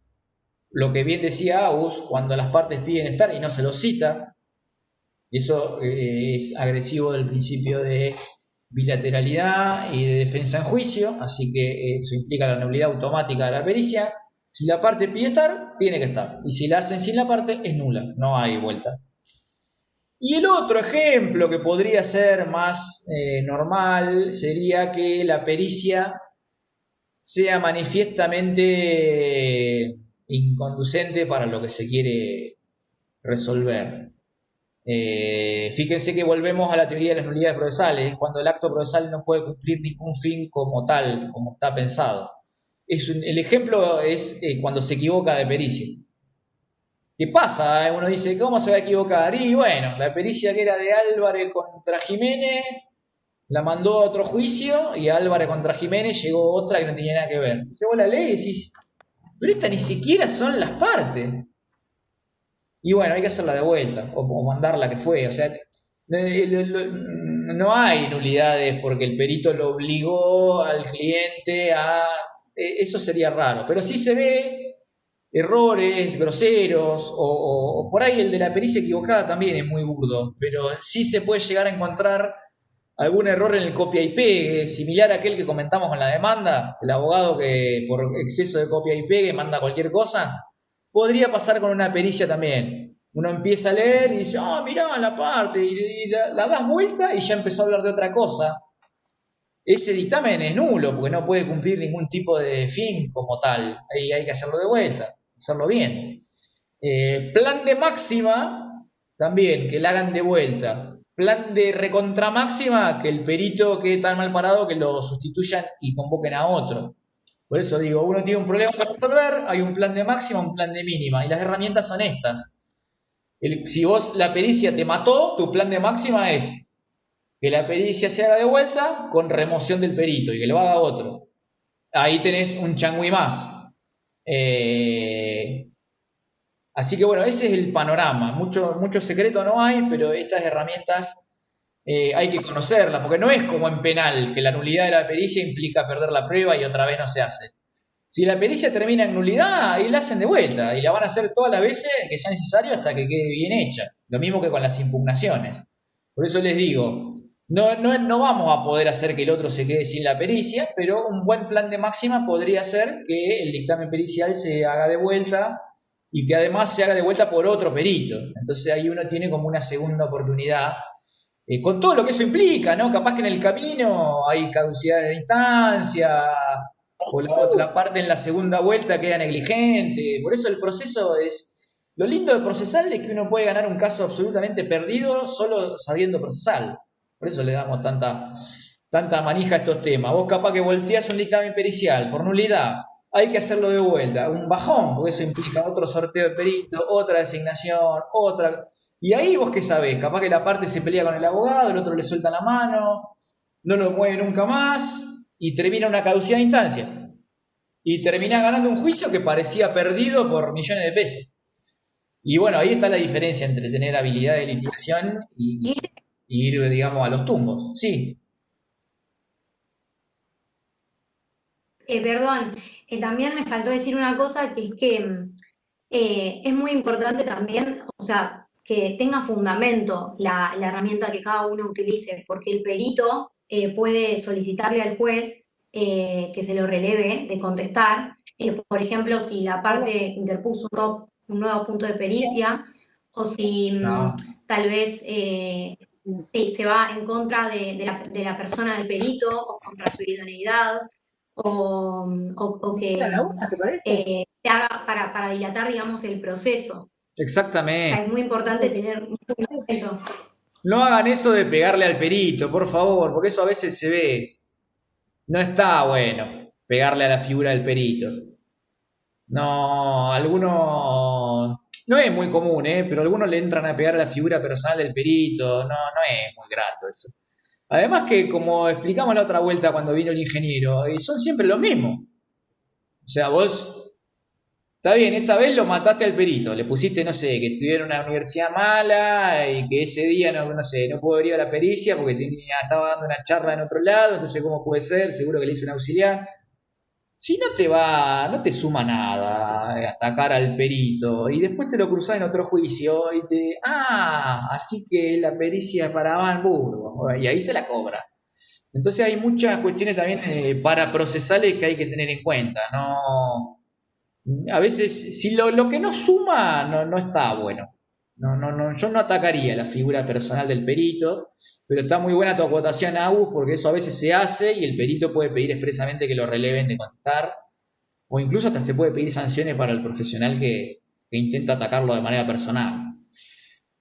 lo que bien decía Agus, cuando las partes piden estar y no se los cita. Y eso es agresivo del principio de bilateralidad y de defensa en juicio, así que eso implica la nulidad automática de la pericia. Si la parte pide estar, tiene que estar. Y si la hacen sin la parte, es nula, no hay vuelta. Y el otro ejemplo que podría ser más normal sería que la pericia sea manifiestamente inconducente para lo que se quiere resolver. Fíjense que volvemos a la teoría de las nulidades procesales, cuando el acto procesal no puede cumplir ningún fin como tal, como está pensado. El ejemplo es cuando se equivoca de pericia. ¿Qué pasa? Uno dice, ¿cómo se va a equivocar? Y bueno, la pericia que era de Álvarez contra Jiménez la mandó a otro juicio y a Álvarez contra Jiménez llegó otra que no tenía nada que ver. Entonces vos la lees y decís, pero estas ni siquiera son las partes. Y bueno, hay que hacerla de vuelta o mandarla que fue. O sea, no hay nulidades porque el perito lo obligó al cliente a... Eso sería raro, pero sí se ve errores groseros o por ahí el de la pericia equivocada también es muy burdo, pero sí se puede llegar a encontrar algún error en el copia y pegue, similar a aquel que comentamos con la demanda, el abogado que por exceso de copia y pegue manda cualquier cosa. Podría pasar con una pericia también. Uno empieza a leer y dice, mirá la parte, y la das vuelta y ya empezó a hablar de otra cosa. Ese dictamen es nulo porque no puede cumplir ningún tipo de fin como tal. Ahí hay que hacerlo de vuelta, hacerlo bien. Plan de máxima, también, que la hagan de vuelta. Plan de recontramáxima, que el perito quede tan mal parado que lo sustituyan y convoquen a otro. Por eso digo, uno tiene un problema que resolver, hay un plan de máxima, un plan de mínima, y las herramientas son estas. Si vos la pericia te mató, tu plan de máxima es que la pericia se haga de vuelta con remoción del perito y que lo haga otro. Ahí tenés un changüí más. Así que bueno, ese es el panorama. Mucho secreto no hay, pero estas herramientas hay que conocerlas, porque no es como en penal, que la nulidad de la pericia implica perder la prueba y otra vez no se hace. Si la pericia termina en nulidad, ahí la hacen de vuelta y la van a hacer todas las veces que sea necesario hasta que quede bien hecha. Lo mismo que con las impugnaciones. Por eso les digo, no vamos a poder hacer que el otro se quede sin la pericia, pero un buen plan de máxima podría ser que el dictamen pericial se haga de vuelta y que además se haga de vuelta por otro perito. Entonces ahí uno tiene como una segunda oportunidad, con todo lo que eso implica, ¿no? Capaz que en el camino hay caducidades de instancia, o la otra parte en la segunda vuelta queda negligente. Por eso el proceso es... Lo lindo de procesal es que uno puede ganar un caso absolutamente perdido solo sabiendo procesal. Por eso le damos tanta manija a estos temas. Vos capaz que volteás un dictamen pericial por nulidad, hay que hacerlo de vuelta, un bajón, porque eso implica otro sorteo de perito, otra designación, otra... Y ahí vos qué sabés, capaz que la parte se pelea con el abogado, el otro le suelta la mano, no lo mueve nunca más, y termina una caducidad de instancia. Y terminás ganando un juicio que parecía perdido por millones de pesos. Y bueno, ahí está la diferencia entre tener habilidad de litigación y ir, digamos, a los tumbos. Sí. Perdón, también me faltó decir una cosa, que es que es muy importante también, o sea, que tenga fundamento la herramienta que cada uno utilice, porque el perito puede solicitarle al juez que se lo releve de contestar. Por ejemplo, si la parte interpuso un nuevo punto de pericia, o si tal vez se va en contra de la persona del perito, o contra su idoneidad, o que se haga para dilatar, digamos, el proceso. Exactamente. O sea, es muy importante tener un fundamento. No hagan eso de pegarle al perito, por favor, porque eso a veces se ve. No está bueno pegarle a la figura del perito. No, algunos... No es muy común, pero algunos le entran a pegar a la figura personal del perito. No es muy grato eso. Además que, como explicamos la otra vuelta cuando vino el ingeniero, son siempre los mismos. O sea, vos, está bien, esta vez lo mataste al perito, le pusiste, no sé, que estudiara en una universidad mala y que ese día, no sé, no pudo venir a la pericia porque estaba dando una charla en otro lado, entonces ¿cómo puede ser? Seguro que le hizo un auxiliar. Si no te suma nada atacar al perito y después te lo cruzás en otro juicio y así que la pericia es para Hamburgo, y ahí se la cobra. Entonces hay muchas cuestiones también paraprocesales que hay que tener en cuenta, ¿no? A veces, si lo que no suma no está bueno. Yo no atacaría la figura personal del perito, pero está muy buena tu acotación, Agus, porque eso a veces se hace y el perito puede pedir expresamente que lo releven de contestar, o incluso hasta se puede pedir sanciones para el profesional que intenta atacarlo de manera personal.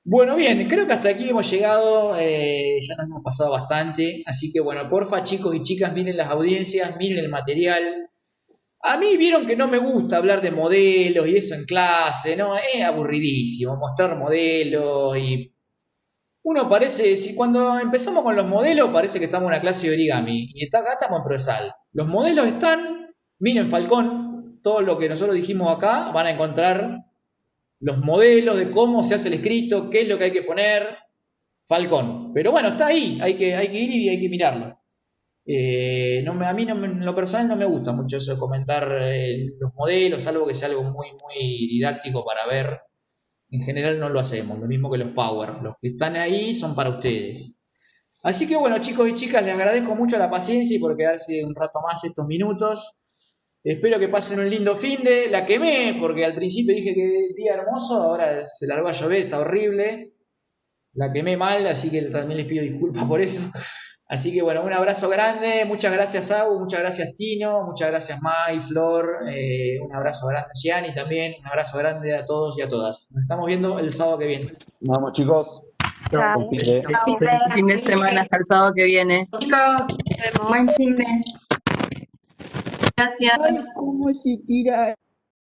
Bueno, bien, creo que hasta aquí hemos llegado, ya nos hemos pasado bastante, así que bueno, porfa, chicos y chicas, miren las audiencias, miren el material. A mí vieron que no me gusta hablar de modelos y eso en clase, ¿no? Es aburridísimo mostrar modelos y uno parece, si cuando empezamos con los modelos parece que estamos en una clase de origami y acá estamos en procesal. Los modelos están, miren Falcón, todo lo que nosotros dijimos acá, van a encontrar los modelos de cómo se hace el escrito, qué es lo que hay que poner, Falcón. Pero bueno, está ahí, hay que ir y hay que mirarlo. A mí en lo personal no me gusta mucho eso de comentar los modelos, salvo que sea algo muy, muy didáctico para ver. En general no lo hacemos, lo mismo que los Power. Los que están ahí son para ustedes. Así que bueno, chicos y chicas, les agradezco mucho la paciencia y por quedarse un rato más estos minutos. Espero que pasen un lindo finde. La quemé porque al principio dije que día hermoso, ahora se largó a llover, está horrible. La quemé mal, así que también les pido disculpas por eso. Así que bueno, un abrazo grande, muchas gracias Agus, muchas gracias Tino, muchas gracias Mai, Flor, un abrazo grande Gianni también, un abrazo grande a todos y a todas. Nos estamos viendo el sábado que viene. Vamos chicos. Chao. Fin de semana, hasta el sábado que viene. Chicos, buen fin de. Gracias. Ay, cómo se tira.